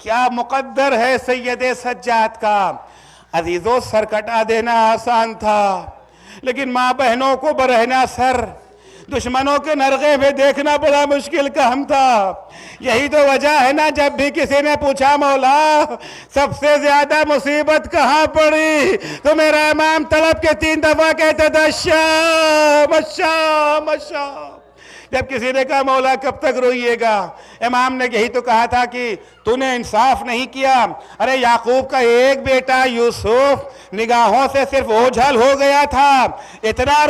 کیا مقدر ہے سید سجاد کا۔ عزیزو سر کٹا دینا آسان تھا، لیکن ماں بہنوں کو برہنا سر، دشمنوں کے نرغے میں دیکھنا بڑا مشکل کام تھا۔ یہی تو وجہ ہے نا جب بھی کسی نے پوچھا مولا سب سے زیادہ مصیبت کہاں پڑی تو میرا امام تڑپ کے 3 دفعہ کہتے تھا الشام الشام الشام۔ جب کسی نے کہا مولا کب تک روئیے گا، امام نے یہی تو کہا تھا کہ تو نے انصاف نہیں کیا۔ ارے یعقوب کا ایک بیٹا یوسف نگاہوں سے صرف اوجھل ہو گیا تھا، اتنا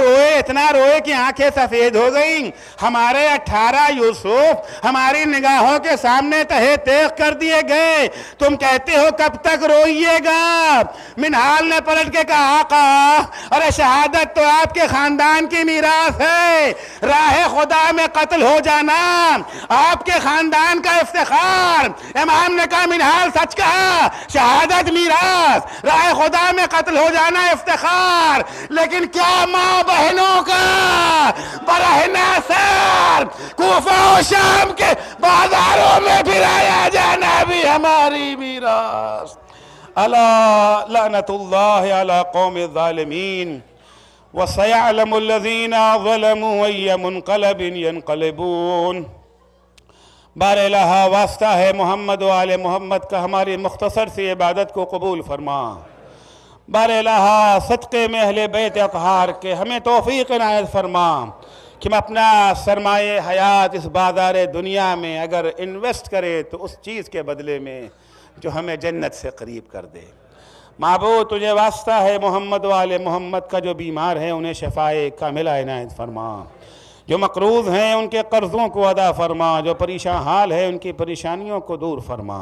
روئے کہ آنکھیں سفید ہو گئیں۔ ہمارے 18 یوسف ہماری نگاہوں کے سامنے تہے تیغ کر دیے گئے، تم کہتے ہو کب تک روئیے گا؟ منہال نے پلٹ کے کہا آقا ارے شہادت تو آپ کے خاندان کی میراث ہے، راہ خدا میں قتل ہو جانا آپ کے خاندان کا افتخار۔ امام نے کہا منہال سچ کہا، شہادت میراث، راہ خدا میں قتل ہو جانا افتخار، لیکن کیا ماں بہنوں کا برہنہ سر کوفہ و شام کے بازاروں میں پھرایا جانا بھی ہماری میراث۔ الا لعنت اللہ علی قوم الظالمین وَسَيَعْلَمُ الَّذِينَ ظَلَمُوا أَيَّ مُنْقَلَبٍ يَنْقَلِبُونَ۔ بار الہ واسطہ ہے محمد و آل محمد کا ہماری مختصر سی عبادت کو قبول فرما۔ بار الہ صدقے میں اہل بیت اطہار کے ہمیں توفیق عنایت فرما کہ ہم اپنا سرمایہ حیات اس بازار دنیا میں اگر انویسٹ کرے تو اس چیز کے بدلے میں جو ہمیں جنت سے قریب کر دے۔ معبود تجھے واسطہ ہے محمد و آل محمد کا جو بیمار ہیں انہیں شفائے کاملہ عنایت فرما، جو مقروض ہیں ان کے قرضوں کو ادا فرما، جو پریشان حال ہے ان کی پریشانیوں کو دور فرما۔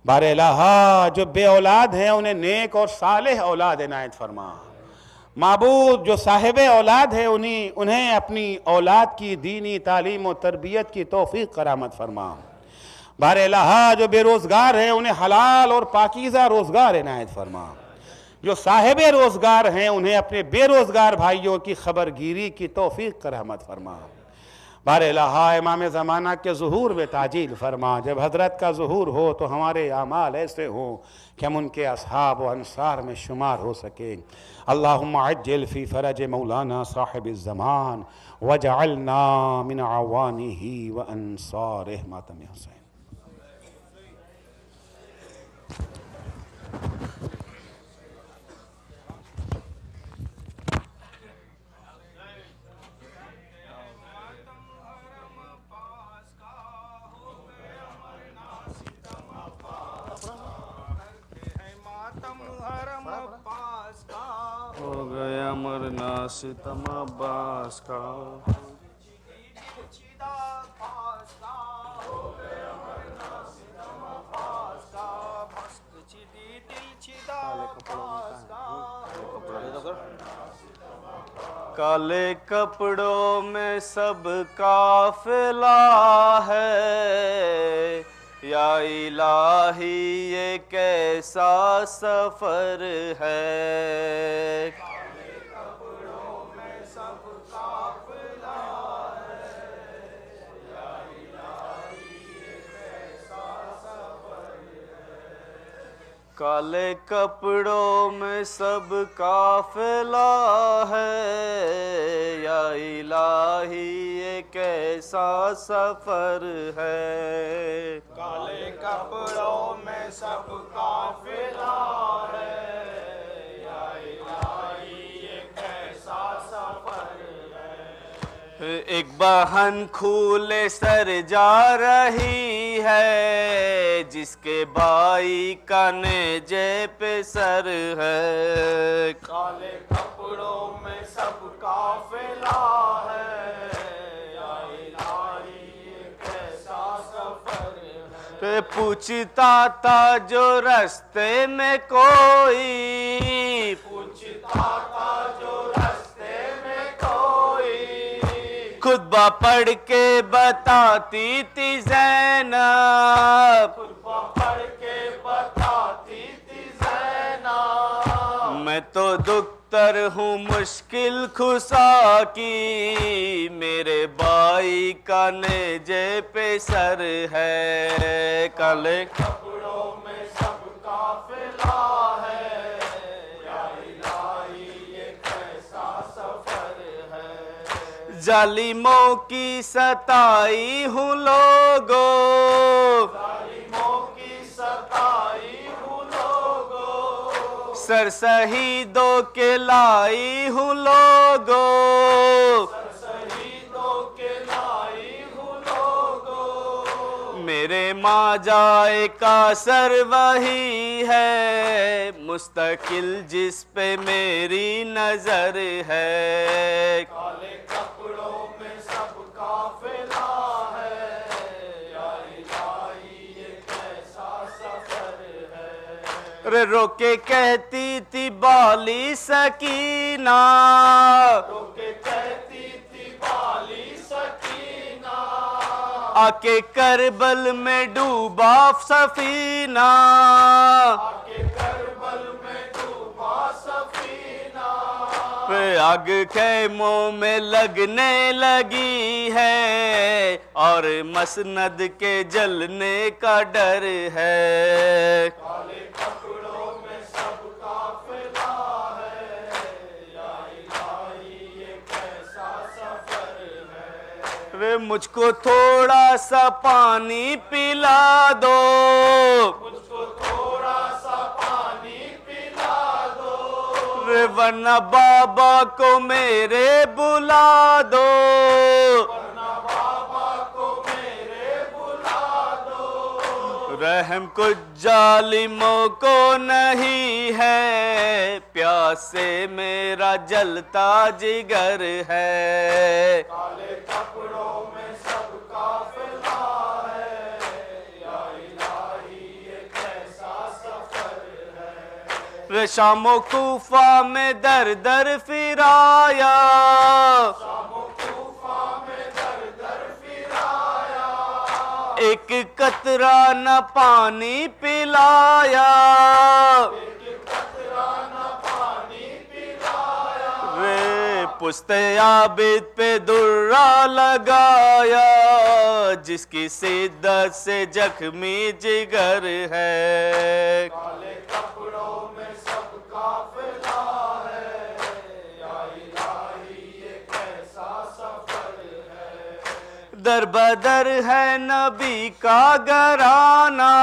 بار الہ جو بے اولاد ہیں انہیں نیک اور صالح اولاد عنایت فرما۔ معبود جو صاحب اولاد ہیں انہیں اپنی اولاد کی دینی تعلیم و تربیت کی توفیق کرامت فرما۔ بار الہ جو بے روزگار ہیں انہیں حلال اور پاکیزہ روزگار عنایت فرما۔ جو صاحب روزگار ہیں انہیں اپنے بے روزگار بھائیوں کی خبر گیری کی توفیق کا رحمت فرما۔ بار الہا امام زمانہ کے ظہور میں تعجیل فرما۔ جب حضرت کا ظہور ہو تو ہمارے اعمال ایسے ہوں کہ ہم ان کے اصحاب و انصار میں شمار ہو سکیں۔ اللہم عجل فی فرج مولانا صاحب الزمان وجعلنا من عوانہ و انصارہ ماتم حسین۔ ہو گیا مرنا ستم عباس کا، کالے کپڑوں میں سب قافلہ ہے، یا الہی یہ کیسا سفر ہے۔ کالے کپڑوں میں سب قافلہ ہے، یا الہی یہ کیسا سفر ہے۔ کالے کپڑوں میں سب قافلہ ہے، یا الہی یہ کیسا سفر ہے۔ ایک بہن کھولے سر جا رہی ہے، جس کے بھائی کا نیزے پہ سر ہے۔ کالے کپڑوں میں سب قافلہ ہے، یا الہی یہ کیسا سفر ہے۔ پوچھتا تھا جو رستے میں کوئی، پوچھتا تھا جو رستے میں کوئی، خطبہ پڑھ کے بتاتی تھی زینب، خطبہ پڑھ کے بتاتی تھی زینب۔ میں تو دکتر ہوں مشکل خسا کی، میرے بھائی کا نیزے پہ سر ہے۔ کالے کپڑوں میں سب قافلہ ہے، یا الہی یہ کیسا سفر ہے۔ ظالموں کی ستائی ہوں لوگو، ظالموں کی ستائی ہوں لوگو، سر شہیدوں کے لائی ہوں لوگو، شہیدوں کے لائی ہوں لوگو۔ میرے ماں جائے کا سر وہی ہے، مستقل جس پہ میری نظر ہے۔ کالے کپڑوں میں سب قافلہ ہے، یا الہی یہ کیسا سفر ہے۔ رو کے کہتی تھی بالی سکینہ، رو کے کہتی تھی بالی سکینہ، آ کے کربل میں ڈوبا سفینہ، آکے کربل میں ڈوبا سفینہ۔ آگ خیموں میں لگنے لگی ہے، اور مسند کے جلنے کا ڈر ہے۔ کالے کپڑوں میں سب قافلہ ہے، یا الہی یہ کیسا سفر ہے۔ مجھ کو تھوڑا سا پانی پلا دو، مجھ کو تھوڑا سا پانی پلا دو، ورنہ بابا کو میرے بلا دو۔ ورنہ بابا کو میرے بلا دو۔ رحم کچھ ظالموں کو نہیں ہے، پیاس سے میرا جلتا جگر ہے۔ کالے کپڑوں میں سب قافلہ ہے، یا الہی یہ کیسا سفر ہے۔ شام و کوفہ میں در در پھرایا، شام و کوفہ میں در در پھرایا، ایک قطرہ نہ پانی پلایا۔ ایک قطرہ نہ پشت عابد پہ درہ لگایا، جس کی شدت سے زخمی جگر ہے، کالے کپڑوں میں سب قافلہ ہے، یا الہی یہ کیسا سفر ہے، در بدر ہے نبی کا گھرانہ،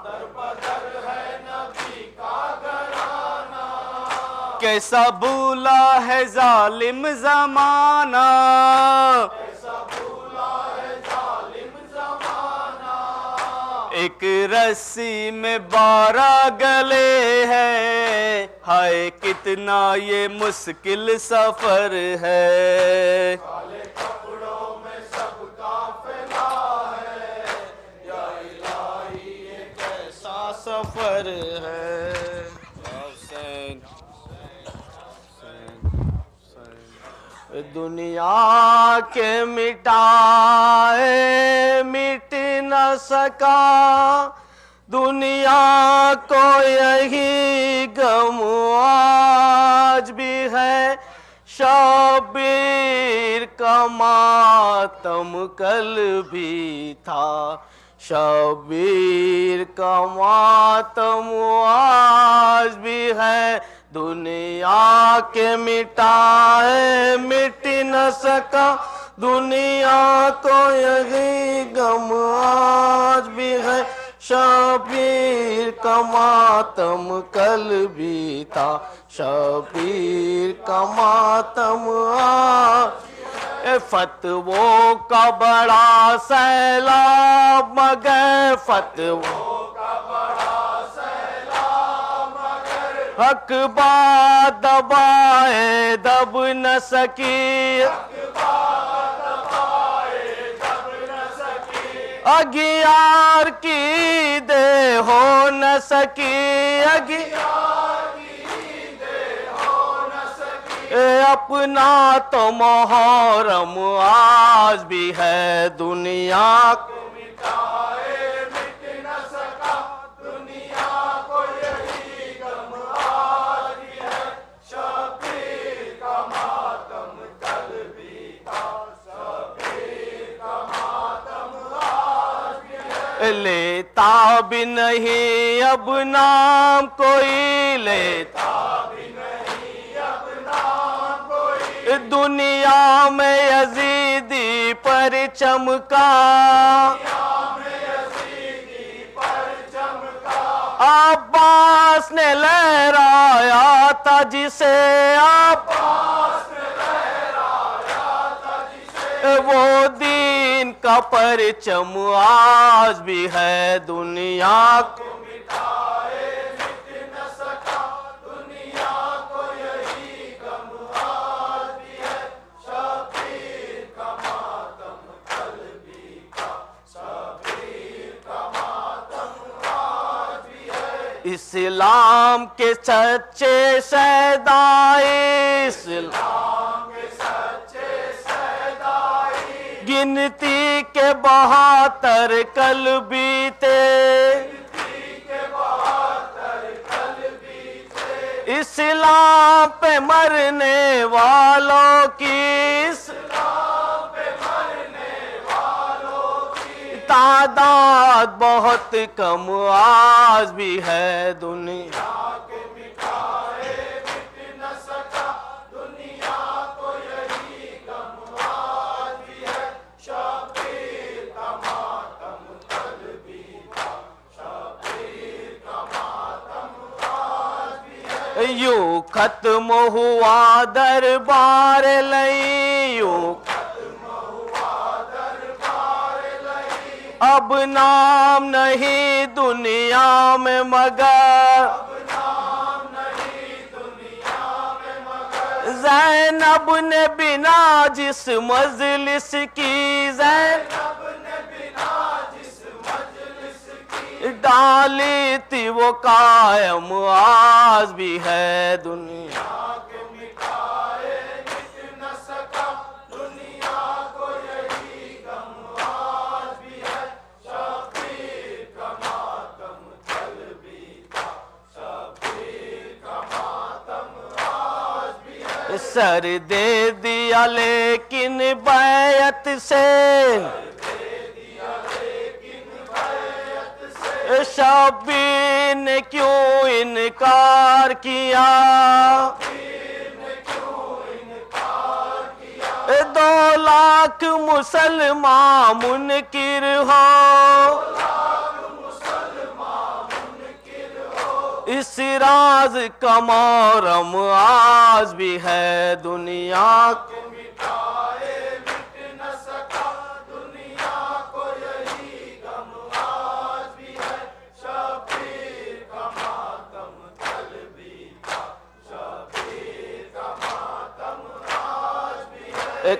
در بدر ہے نبی کا گھرانہ، کیسا بھولا ہے ظالم زمانہ، ایسا بھولا ہے ظالم زمانہ، ایک رسی میں 12 گلے ہیں، ہائے کتنا یہ مشکل سفر ہے، کالے کپڑوں میں سب قافلہ ہے، یا الہی یہ کیسا سفر ہے۔ حسین دنیا کے مٹائے مٹ نہ سکا، دنیا کو یہی غم آج بھی ہے، شبیر کا ماتم کل بھی تھا، شبیر کا ماتم آج بھی ہے، دنیا کے مٹائے مٹ نہ سکا، دنیا کو یہی غم آج بھی ہے، شبیر کا ماتم کل بھی تھا، شبیر کا ماتم آج، فتووں کا بڑا سیلاب مگر فتووں حق بات دبائے دب نہ سکی، اگیار کی دے ہو نہ سکی، اپنا تو محرم آج بھی ہے، دنیا کو مٹائے مٹ نہ سکا، دنیا کو یہی غم آج بھی ہے، شبیر کا ماتم کل بھی تھا، شبیر کا ماتم آج بھی ہے، لیتا بھی نہیں اب نام کوئی، لیتا دنیا میں یزیدی پر چمکا، عباس نے لہرایا تھا جسے، وہ دین کا پرچم آج بھی ہے، دنیا کو مٹائے مٹ نہ سکا، دنیا کو یہی غم آج بھی ہے، شبیر کا ماتم کل بھی تھا، شبیر کا ماتم آج بھی ہے، اسلام کے سچے شہدائے، اسلام کے سچے شہدائی، گنتی کے 72 کل بیتے، اسلام پہ مرنے والوں کی، تعداد بہت کم آج بھی ہے، دنیا کے مٹائے مٹ نہ سکا، دنیا کو یہی غم آج بھی ہے، شبیر کا ماتم کل بھی تھا، شبیر کا ماتم آج بھی ہے، یوں ختم ہوا دربار لئی، یوں اب نام نہیں دنیا میں مگر، زینب نے بنا جس مجلس کی، زینب نے بنا جس مجلس کی ڈالی تھی وہ قائم آج بھی ہے، دنیا کے مٹائے مٹ نہ سکا، دنیا کو یہی غم آج بھی ہے، شبیر کا ماتم کل بھی تھا، شبیر کا ماتم آج بھی ہے، سر دے دیا لیکن بیعت سے، شبیر نے کیوں انکار کیا، 2 لاکھ مسلمان منکر ہو، اس راز کا محرم آج بھی ہے دنیا کو،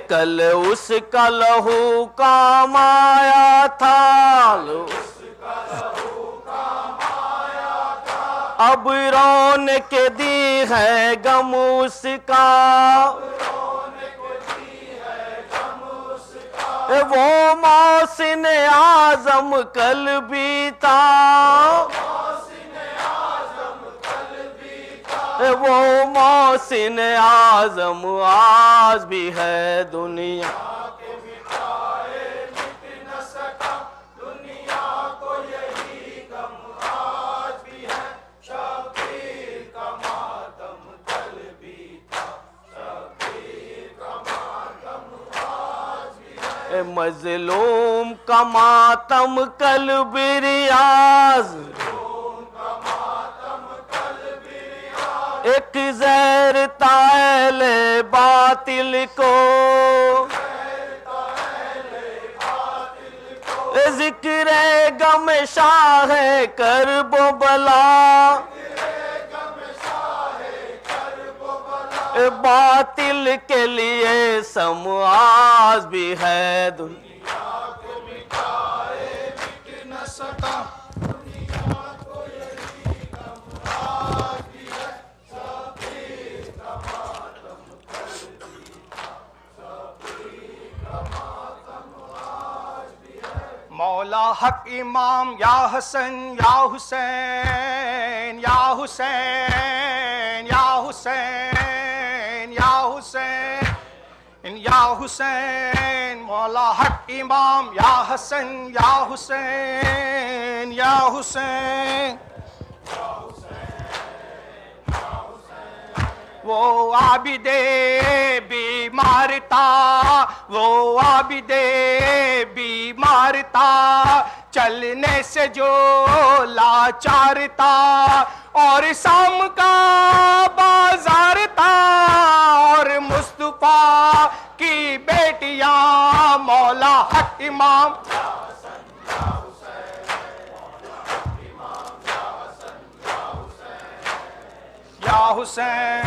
کل اس کا لہو کام آیا تھا، اب رونق دی ہے غم اس کا، وہ محسن اعظم کل بھی تھا، وہ محسن اعظم آج بھی ہے دنیا، مظلوم کا ماتم کل بھی ریاض، ایک زہر تائل باطل کو، ذکر غم شاہ کرب و بلا، باطل کے لیے سماز بھی ہے دنیا کو مٹائے مٹ نہ سکا، دنیا کو یہی غم آج بھی ہے، شبیر کا ماتم کل بھی تھا، شبیر کا ماتم آج بھی ہے، مولا حق امام یا حسن یا حسین یا حسین یا حسین یا حسین یا حسین، مولا حق امام یا حسن یا حسین یا حسین، وہ عابد بیمار تھا، وہ عابد بیمار تھا، چلنے سے جو لاچار تھا، اور شام کا بازار تھا، اور مصطفیٰ کی بیٹیاں مولا حق امام یا حسین،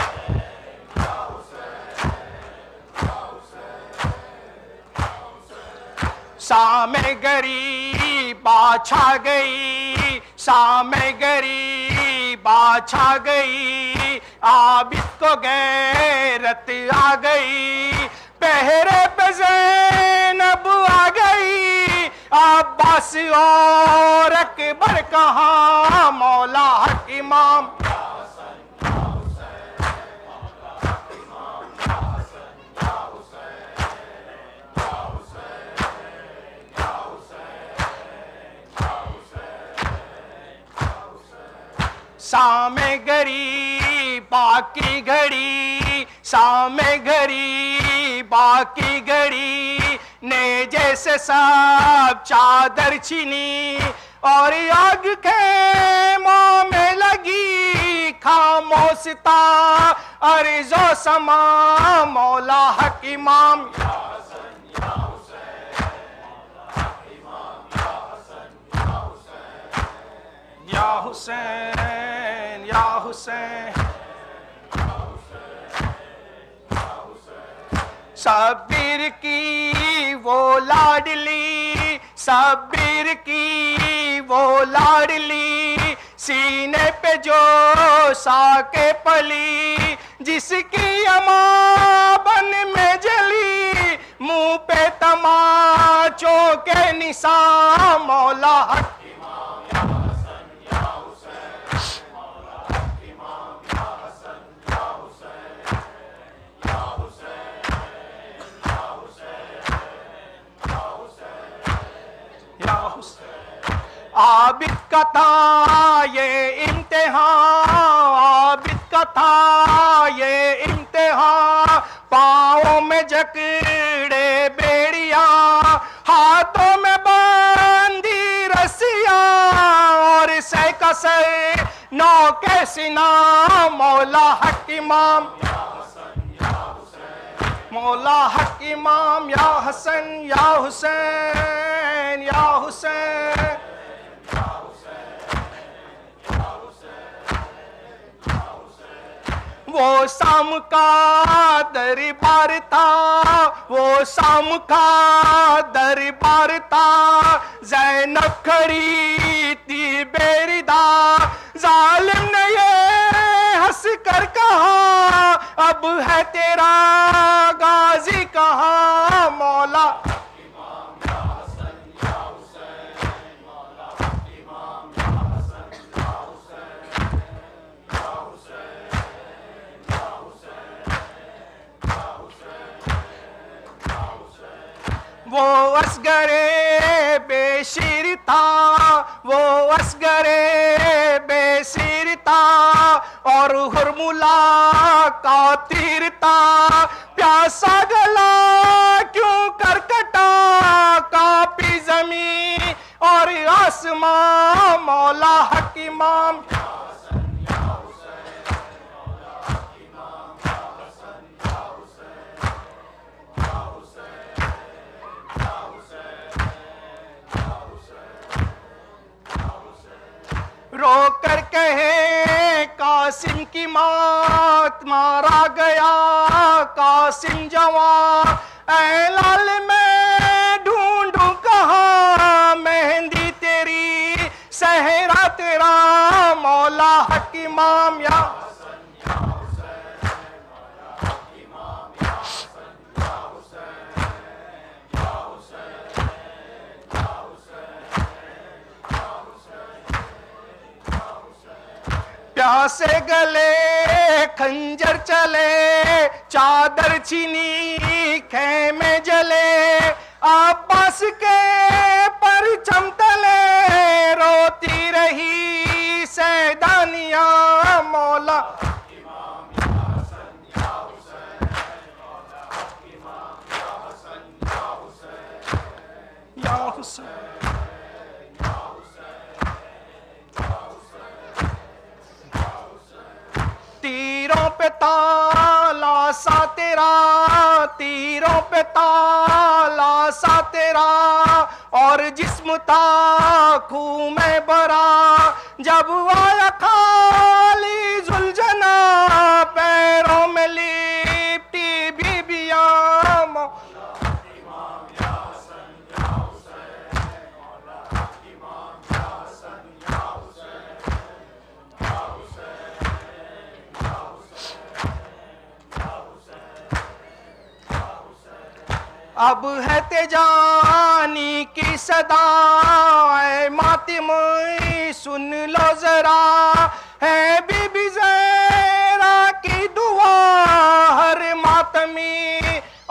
شام غریبا چھا گئی، شام غریبا چھا گئی، عابد کو غیرت آ گئی، پہرے پہ زینب آ گئی، عباس اور اکبر کہاں مولا حق امام، شام غریبا کی گھڑی، شام غریبا کی گھڑی نے جیسے سب چادر چھینی، اور آگ خیموں میں لگی، خاموش تھا ارض و سما مولا حق امام، یا حسین یا حسین، شبیر کی وہ لاڈلی، شبیر کی وہ لاڈلی، سینے پہ جو ساکے پلی، جس کی اما بن میں جلی، منہ پہ تماچوں کے نشان مولا حق عابد کا تھا یہ امتحان، عابد کا تھا یہ امتحان، پاؤں میں جکڑے بیڑیاں، ہاتھوں میں باندھی رسیاں، اور سہ کا سر نو کے سنا، مولا حق امام، مولا حق امام، یا حسن یا حسین یا حسین۔ وہ سام کا دربار تھا، وہ سام کا دربار تھا، زینب کھڑی تھی بیردہ، ظالم نے یہ ہنس کر کہا اب ہے تیرا غازی کہاں، مولا وہ اصغر بے شیر تھا، وہ اصغر بے شیر تھا، اور حرملہ کا تیر تھا، پیاسا گلا کیوں کر کٹا، کانپی زمین اور آسمان، مولا حق امام، رو کر کہے قاسم کی موت، مارا گیا قاسم جوان، اے لال میں ڈھونڈوں کہاں مہندی تیری صحرا تیرا، مولا حق امام، یا پیاسے گلے خنجر چلے، چادر چھینی خیمے جلے، عباس کے پرچم تلے روتی رہی سیدانیاں، مولا یا حسین۔ تیروں پہ تالا سا تیرا، تیروں پہ تالا سا تیرا، اور جسم تھا خون میں بھرا، جب آیا خالی ذوالجنا، پیروں میں لیپٹی بیبیاں، اب ہے تجانی کی صدا، اے ماتم سن لو ذرا، ہے بی بی زہرا کی دعا، ہر ماتمی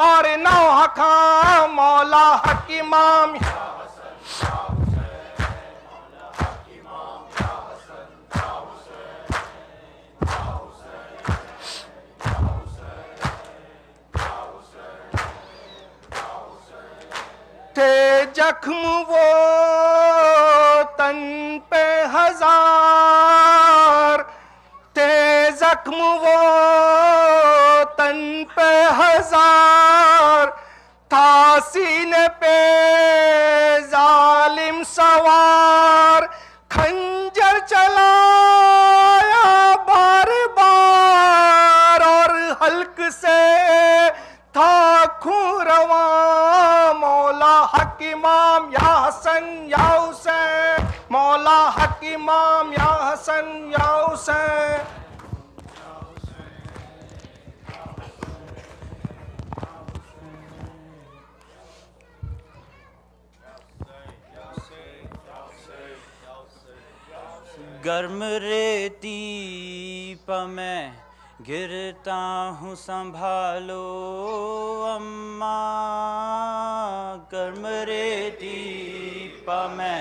اور نوحہ خاں، مولا حق امام، تھے زخم وہ تن پہ ہزار، تھے زخم وہ تن پہ ہزار، تھا سینے پہ ظالم سوار، خنجر چلایا بار بار، اور حلق سے تھا خون رواں، مولا حق امام، یا حسن یا حسین، مولا حق امام، یا حسن یا حسین۔ گرم ریتی پہ میں گرتا ہوں سنبھالو اماں، گرم ریتی پہ میں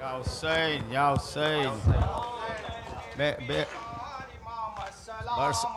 Ya Hussein, Ya Hussein.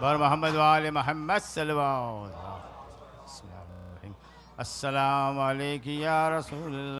بر محمد و آل محمد صلوات السلام علیکم یا رسول اللہ